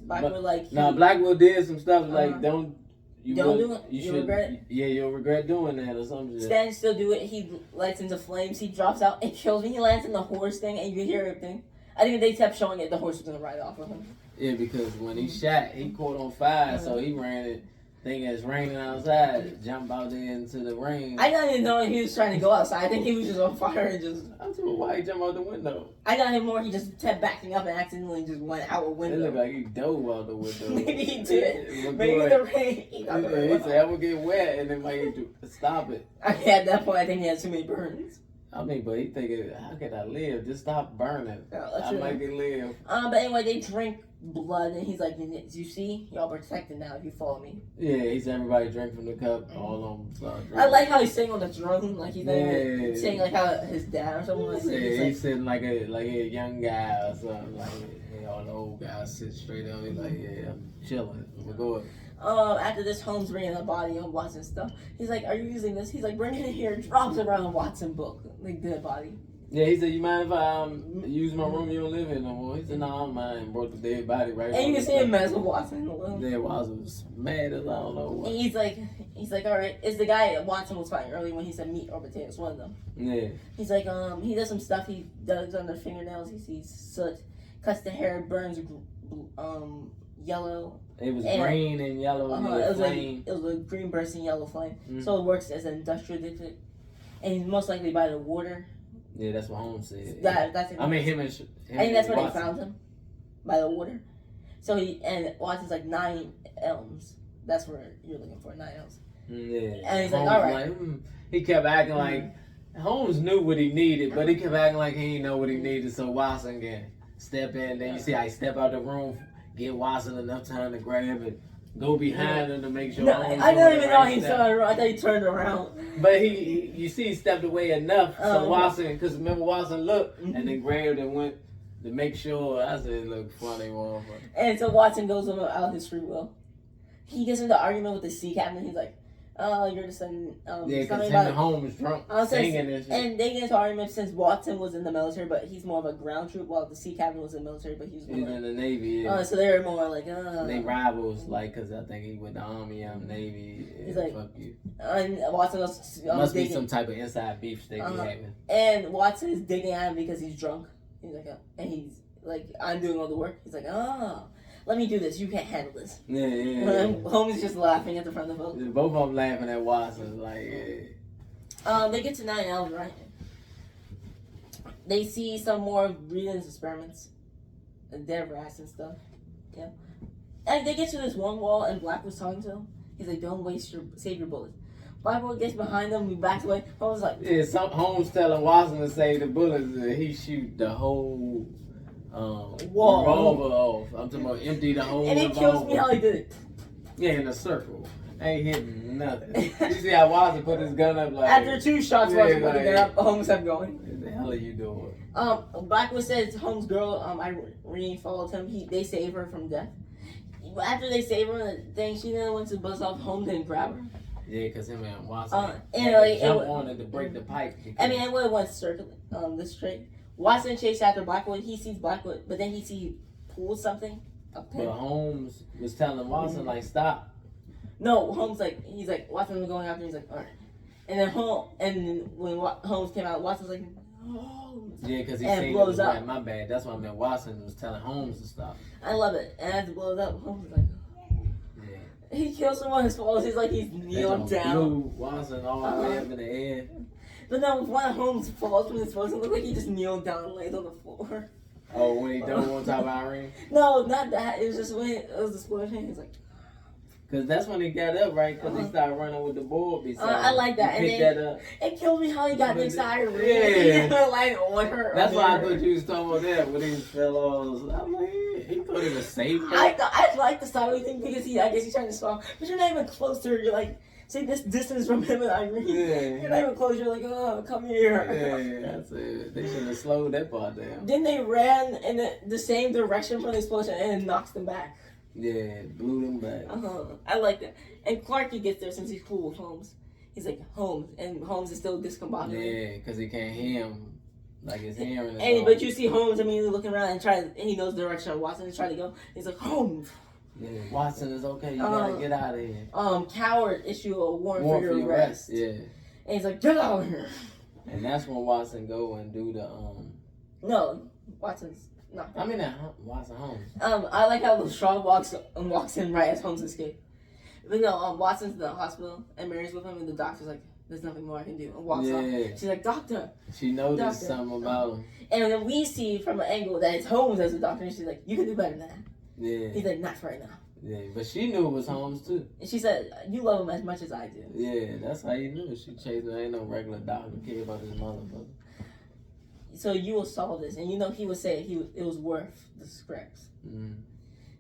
Blackwood like... Blackwood did some stuff like, don't do it. You'll regret it. Yeah, you'll regret doing that or something. Standish still do it. He lights into flames. He drops out and kills me. He lands in the horse thing and you can hear everything. I think they kept showing it, the horse was going to ride off of him. Yeah, because when he shot, he caught on fire, so he ran it. Thinking it's raining outside, jump out there into the rain. I didn't even know he was trying to go outside. I think he was just on fire and just... I don't know why he jumped out the window. I got him more, he just kept backing up and accidentally just went out a window. It looked like he dove out the window. Maybe he did. Maybe the rain... He said, I'm going to get wet, and then might stop it. At that point, I think he had too many burns. I mean, but he thinking, how can I live? Just stop burning. I might can live. But anyway, they drink blood, and he's like, you see? Y'all protected now if you follow me. Yeah, he said everybody drink from the cup. All of them I like how he's sitting on the throne, like he's saying like how his dad or something like that. Yeah, he's sitting like a young guy or something. Like, Yeah, all the old guys sit straight up. He's like, yeah, I'm chilling. We'll go. After this, Holmes bringing the body on Watson's stuff. He's like, "Are you using this?" He's like, "Bring it in here." Drops it around Watson book, like dead body. Yeah, he said, "You mind if I use my room? You don't live here no more." He said, "No, I don't mind." Brought the dead body right. And you can see him mess with Watson a little. Yeah, Watson was mad as I don't know what. And he's like, "All right." It's the guy Watson was fighting earlier when he said meat or potatoes. One of them. Yeah. He's like, he does some stuff. He does on the fingernails. He sees soot, cuts the hair, burns, yellow. It was green and yellow. It was a green bursting yellow flame. Mm-hmm. So it works as an industrial district. And he's most likely by the water. Yeah, that's what Holmes said. That's I mean, him I think that's where they found him, by the water. So Watson's like 9 elms. That's where you're looking for, 9 elms. Yeah. And he's Holmes like, all right. He kept acting like Holmes knew what he needed, but he kept acting like he didn't know what he needed, so Watson can step in. Then you see I step out the room, give Watson enough time to grab it. Go behind him to make sure. No, I didn't even know he turned around. I thought he turned around. But you see, he stepped away enough. So Watson, because remember Watson looked and then grabbed and went to make sure. I said it looked funny, motherfucker. And so Watson goes out his free will. He gets into an argument with the sea captain. He's like, "Oh, you're just an yeah, because him and Holmes drunk singing and shit." And they get into argument since Watson was in the military, but he's more of a ground troop, while the sea captain was in the military, but he's in the Navy. Yeah. So they're more like, they rivals, like, because I think he went the Army, I'm Navy. He's like, fuck you. And Watson goes, must be some type of inside beef they be having. And Watson is digging at him because he's drunk. He's like, and he's like, "I'm doing all the work." He's like, "Let me do this. You can't handle this." Yeah. Holmes is just laughing at the front of the boat. Both of them laughing at Watson. Like, they get to 9 elms, right? They see some more breeding experiments, and dead rats and stuff. Yeah. And they get to this one wall, and Black was talking to him. He's like, "Don't save your bullets." Blackboard gets behind them, he backs away. Holmes like, Holmes telling Watson to save the bullets, and he shoot the whole wall revolver off. I'm talking about empty the whole and it revolver. kills me how he did it. Yeah, in a circle. Ain't hitting nothing. You see how Watson put his gun up like after 2 shots, Watson put the gun up, Holmes kept going. What the hell are you doing? Blackwood says Holmes' girl, Irene, followed him. They save her from death. After they save her, the thing she then went to buzz off. Holmes didn't grab her. Yeah, because him and Watson jump on it to break the pipe. I mean, it would have went circling, this straight. Watson chased after Blackwood. He sees Blackwood, but then he pulls something. But Holmes was telling Watson, like, stop. No, Holmes, he's like, Watson was going after him. He's like, all right. And then when Holmes came out, Watson's like, Holmes. Yeah, because he seen it blows up. Right, my bad. That's what I meant. Watson was telling Holmes to stop. I love it. And as it blows up, Holmes is like, he kills someone. His falls. He's like he's kneeled down. Blew Watson all the way up in the air. But no, one of Holmes falls from his post. It looked like he just kneeled down and laid on the floor. Oh, when he dove on top of Irene? No, not that. It was just when it was the explosion. He's like. Because that's when he got up, right? Because he started running with the board beside I like that. He picked that up. It killed me how he got next to Irene. Yeah. Like on her. That's why I thought you was talking about that when he fell off. I'm like, he thought it was safe. I like the style thing because I guess he's trying to swallow. But you're not even close to her. You're like, see this distance from him and Irene. Yeah. You're not even close. You're like, oh, come here. Yeah, that's it. They should have slowed that part down. Then they ran in the same direction from the explosion and it knocks them back. Yeah, blew them back. I like that. And Clarky gets there since he's cool with Holmes. He's like, Holmes. And Holmes is still discombobulated. Yeah, because he can't hear him. Like his hearing is but you see Holmes immediately looking around and he knows the direction Watson is trying to go. He's like, Holmes. Yeah, Watson is okay. You gotta get out of here. Coward, issue a warrant for your arrest. Yeah. And he's like, get out of here. And that's when Watson go and do the No, Watson's not. I mean, Watson Holmes. I like how Shaw walks in right as Holmes escapes. But no, Watson's in the hospital and Mary's with him and the doctor's like, there's nothing more I can do. And walks off. She's like, doctor. She noticed something about him. And then we see from an angle that it's Holmes as a doctor and she's like, you can do better than that. Yeah. He's like, not for right now. Yeah, but she knew it was Holmes too. And she said, you love him as much as I do. Yeah, that's how you knew. She chased him. Ain't no regular doctor care about his motherfucker. So you will solve this, and he would say it was worth the scraps. Mm.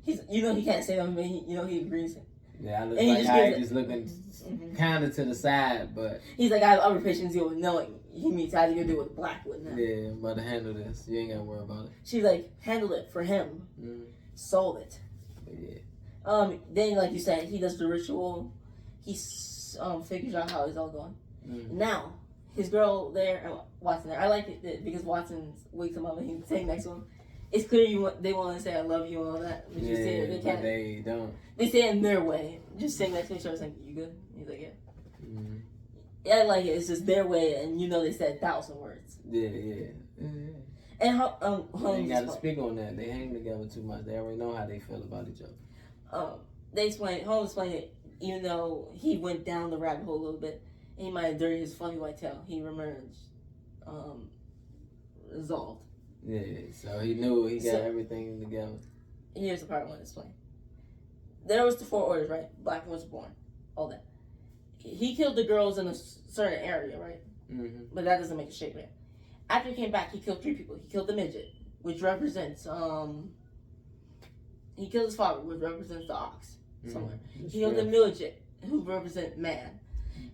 He can't say that, but he agrees. Yeah, I look like I just looking kind of to the side, but he's like, I have other patients deal with knowing he meets how you gonna do it with Blackwood now. Yeah, I'm about to handle this. You ain't gotta worry about it. She's like, handle it for him. Solve it. Yeah. Then like you said, he does the ritual. He figures out how it's all going. Now, his girl there and Watson there. I like it because Watson wakes him up and he's sitting next to him. It's clear they want to say I love you and all that. But you say they can't. They don't. They say it in their way. Just sitting next to each other, like, you good? He's like, yeah. Yeah, I like it. It's just their way, and they said 1,000 words. Yeah. And Holmes ain't got to speak on that. They hang together too much. They already know how they feel about each other. Holmes explained it, even though he went down the rabbit hole a little bit, and he might have dirtied his fluffy white tail. He emerged resolved. Yeah, so he knew he got everything together. Here's the part I want to explain. There was the 4 orders, right? Black was born, all that. He killed the girls in a certain area, right? But that doesn't make a shape yet. After he came back, he killed 3 people. He killed the midget, which represents he killed his father, which represents the ox somewhere. He killed the midget, who represents man.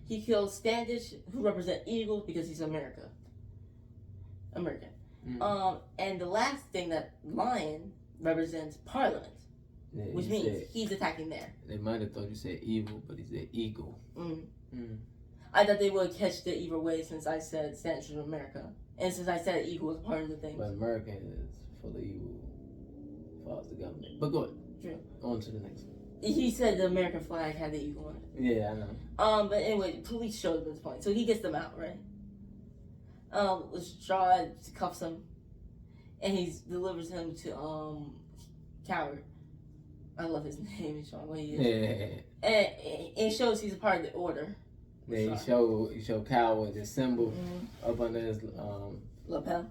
He killed Standish, who represents eagle because he's American. And the last thing, that lion represents Parliament, which means he's attacking there. They might have thought you said evil, but he said eagle. I thought they would catch the either way since I said Standish was America, and since I said eagle was part of the thing. But America is full of evil. Follows the government. But go ahead. True. On to the next one. He said the American flag had the eagle on it. Yeah, I know. But anyway, police showed up at this point, so he gets them out, right? Shaw cuffs him, and he delivers him to Coward. I love his name, Sean. What he is. Yeah. And it shows he's a part of the order. Yeah, he showed Coward the symbol up under his lapel.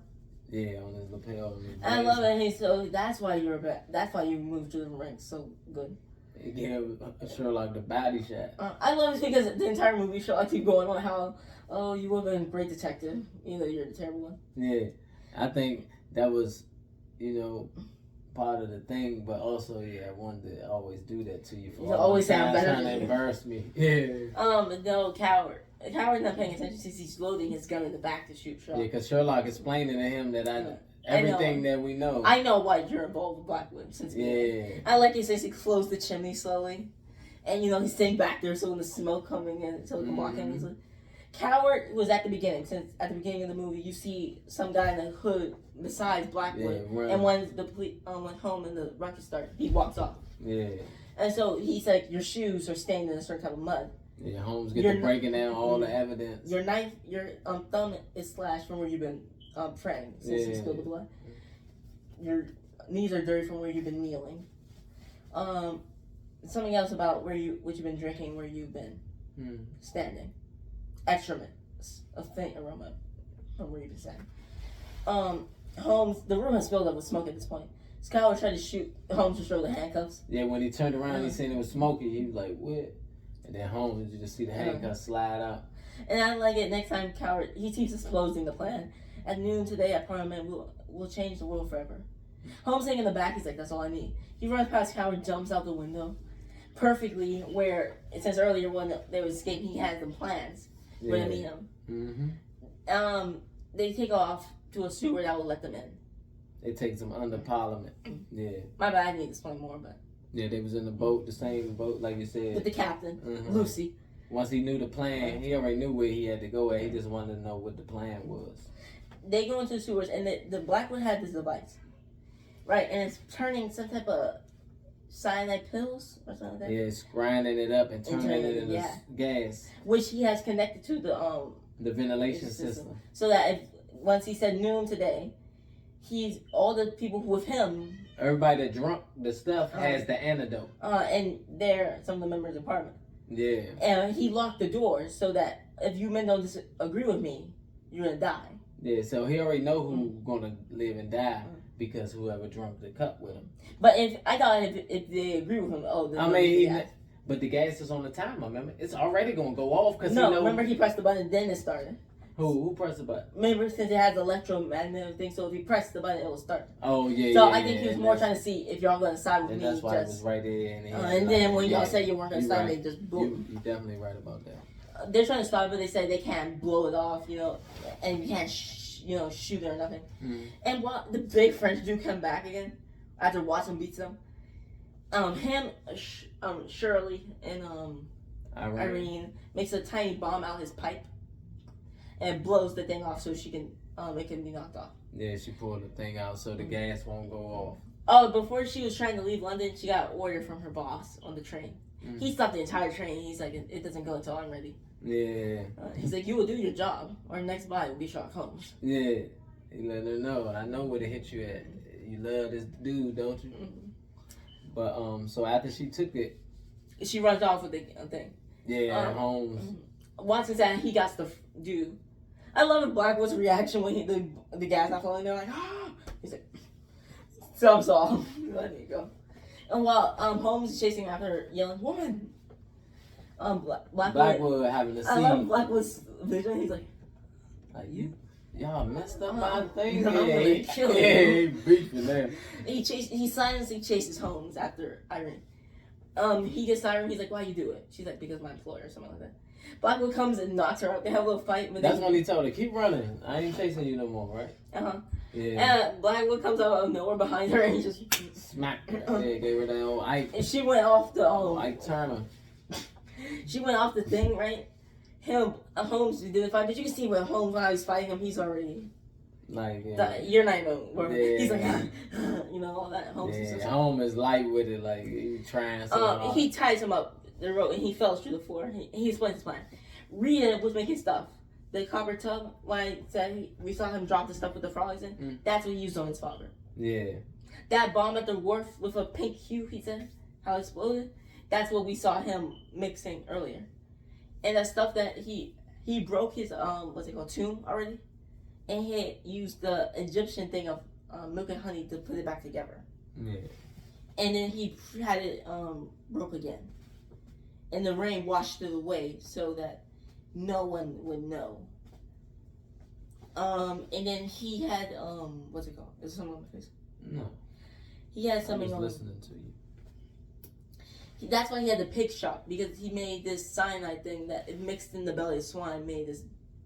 Yeah, on his lapel. I love it. So that's why you're back. That's why you moved to the ranks so good. He gave Sherlock the body shot. I love it because the entire movie Sherlock keep going on how, oh, you would have been a great detective. You're the terrible one. Yeah, I think that was, part of the thing, but also, I wanted to always do that to you. You always sound better trying to embarrass me. Yeah. No, Coward's not paying attention since he's loading his gun in the back to shoot Sherlock. Yeah, because Sherlock explaining to him that everything that we know. I know why you're involved with Blackwood since I like it since he closed the chimney slowly, and he's sitting back there so when the smoke coming in so he can walk in easily. Coward was at the beginning. Since at the beginning of the movie, you see some guy in a hood besides Blackwood, and when when Holmes and the ruckus start, he walks off. Yeah. And so he's like, your shoes are stained in a certain type of mud. Yeah, Holmes gets to breaking down all the evidence. Your knife, your thumb is slashed from where you've been praying since you spilled the blood. Your knees are dirty from where you've been kneeling. Something else about what you've been drinking, where you've been standing. Excrement, a faint aroma from where you've been standing. Holmes, the room has filled up with smoke at this point. Skylar tried to shoot Holmes to show the handcuffs. Yeah, when he turned around, he seen it was smoky. He was like, "What?" And then Holmes, you just see the handcuffs slide out. And I like it. Next time, Coward, he keeps disclosing the plan. At noon today at Parliament, we'll change the world forever. Holmes sitting in the back, he's like, that's all I need. He runs past Coward, jumps out the window perfectly where, since earlier when they were escaping, he had them plans where to meet him. They take off to a sewer that will let them in. It takes them under Parliament. Yeah. My bad, I need to explain more, but. Yeah, they was in the boat, the same boat, like you said. With the captain, Lucy. Once he knew the plan, he already knew where he had to go at. He just wanted to know what the plan was. They go into the sewers, and the Blackwood had this device. Right, and it's turning some type of cyanide pills or something like that. Yeah, it's grinding it up and turning it into gas. Which he has connected to the ventilation system. So that once he said noon today, all the people with him. Everybody that drunk the stuff has the antidote. And they're some of the members of Parliament. Yeah. And he locked the doors so that if you men don't disagree with me, you're going to die. Yeah, so he already know who's going to live and die because whoever drunk the cup with him. But if they agree with him, but the gas is on the timer, remember? It's already going to go off because remember he pressed the button, then it started. Who pressed the button? Remember, since it has electromagnetic thing, so if you press the button, it will start. Oh, yeah, So I think he was more trying to see if y'all going to side with me. That's why it was right there. And then when y'all said you weren't going to side, they just boom. You're definitely right about that. they're trying to stop it, but they say they can't blow it off, and you can't, shoot it or nothing. Mm. And while the big French do come back again after Watson beats them, Shirley and Irene makes a tiny bomb out his pipe and blows the thing off so she can it can be knocked off. Yeah, she pulled the thing out so the gas won't go off. Oh, before she was trying to leave London, she got an order from her boss on the train. Mm. He stopped the entire train. He's like, it doesn't go until I'm ready. Yeah. He's like, you will do your job, or next body will be Sherlock Holmes. Yeah. He let her know. I know where to hit you at. You love this dude, don't you? Mm-hmm. But so after she took it, she runs off with the thing. Yeah, Holmes. Watson said he got the dude. I love Blackwood's reaction when the gas not falling. They're like, ah! He's like, jumps off. Let me go. And while Holmes is chasing after her, yelling, "Woman!" Blackwood having a scene. I love Blackwood's vision. He's like y'all messed up my thing. No, Yeah, he killed him. he beefing there. He silently chases Holmes after Irene. He gets Irene. He's like, "Why you do it?" She's like, "Because my employer," or something like that. Blackwood comes and knocks her out. They have a little fight. That's when he told her, "Keep running. I ain't chasing you no more, right?" Yeah. And Blackwood comes out of nowhere behind her and he just smacked her. Yeah, gave her that old Ike. And she went off the Ike Turner. She went off the thing, right? Holmes did the fight, but you can see when Holmes, when I was fighting him, he's already like you're not even worried. He's like all that. Holmes is light with it, like he trying so hard. He ties him up the rope and he fell through the floor. He explains his plan. Rita was making stuff. The copper tub, when I said we saw him drop the stuff with the frogs in, that's what he used on his father. Yeah. That bomb at the wharf with a pink hue, he said, how it exploded, that's what we saw him mixing earlier. And that stuff that he broke his, tomb already, and he had used the Egyptian thing of milk and honey to put it back together. Yeah. And then he had it broke again. And the rain washed it away so that no one would know. And then he had what's it called? Is there something on my face? No. He had something on. Listening to you. That's why he had the pig shop, because he made this cyanide thing that it mixed in the belly of swine and made this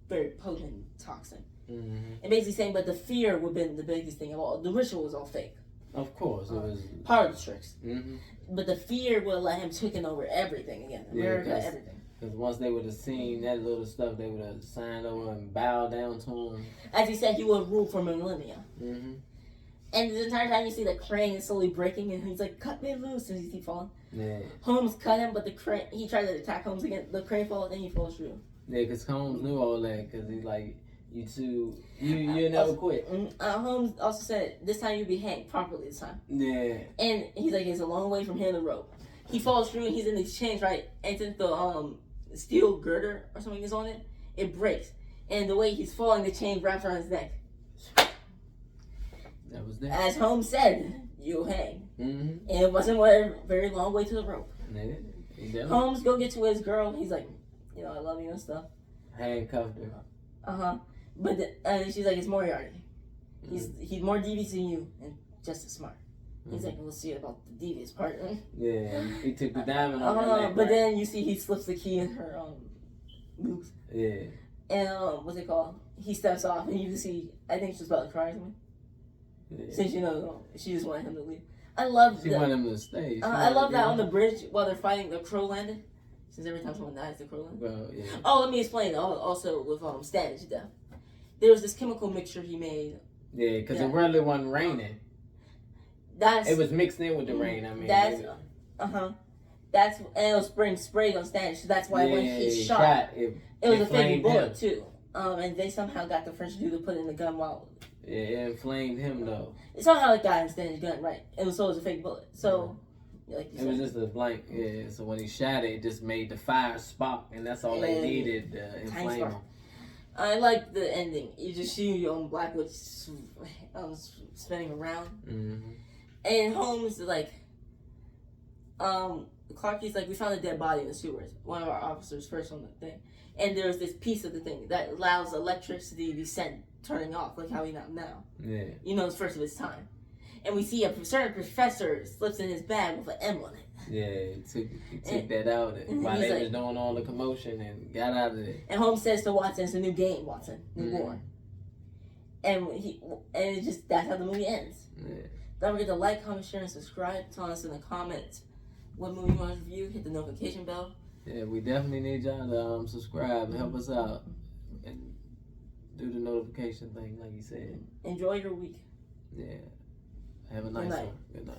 very potent toxin. Mm-hmm. And basically saying, but the fear would have been the biggest thing of all. The ritual was all fake. Of course, it was part of the tricks. Mm-hmm. But the fear would let him taking over everything again. America, everything. Because once they would have seen that little stuff, they would have signed over and bowed down to him. As he said, he would rule for millennia. Mm-hmm. And the entire time you see the crane is slowly breaking, and he's like, "Cut me loose," and he keeps falling. Yeah. Holmes cut him, but the crane, he tried to attack Holmes again. The crane falls, and he falls through. Yeah, because Holmes knew all that, because he's like, you never quit. Holmes also said, this time you'll be hanged properly this time. Yeah. And he's like, it's a long way from here to the rope. He falls through, and he's in these chains, right? And since the steel girder or something is on it, it breaks. And the way he's falling, the chain wraps around his neck. That was that. As Holmes said, you'll hang. Mm-hmm. And it wasn't a very long way to the rope. Yeah. Holmes go get to his girl. He's like, I love you and stuff. Handcuffed her. Uh-huh. But she's like, it's Moriarty. He's more devious than you and just as smart. He's like, we'll see about the devious part. Yeah, he took the diamond off her neck. But then you see he slips the key in her boobs. Yeah. And what's it called? He steps off, and you can see, I think she's about to cry or something. Yeah. Since she just wanted him to leave. I love She wanted him to stay. I love that on the bridge while they're fighting, the crow landed. Since every time someone dies, the crow landed. Well, yeah. Oh, let me explain. Also with Stanage death, there was this chemical mixture he made. Yeah, because it really wasn't raining. It was mixed in with the rain. I mean, and it was sprayed on Stanage. So that's why when he shot, it was a fake bullet too. And they somehow got the French dude to put in the gun while. Yeah, it inflamed him though. Somehow it got in Stan's gun, right? It was a fake bullet. So, like you said, it was just a blank. Yeah. So when he shot it, it just made the fire spark, and that's all they needed to inflame him. I like the ending. You just see Blackwood spinning around, and Holmes is like, Clark. He's like, we found a dead body in the sewers. One of our officers first on the thing, and there's this piece of the thing that allows electricity to be sent. Turning off, like how we know now. Yeah. It's first of its time. and we see a certain professor slips in his bag with an M on it. Yeah, he took that out while they was doing all the commotion and got out of there. And Holmes says to Watson, "It's a new game, Watson, newborn." And it just that's how the movie ends. Yeah. Don't forget to like, comment, share, and subscribe. Tell us in the comments what movie you want to review. Hit the notification bell. Yeah, we definitely need y'all to subscribe and help us out and do the notification thing, like you said. Enjoy your week. Yeah. Have a nice one. Good night.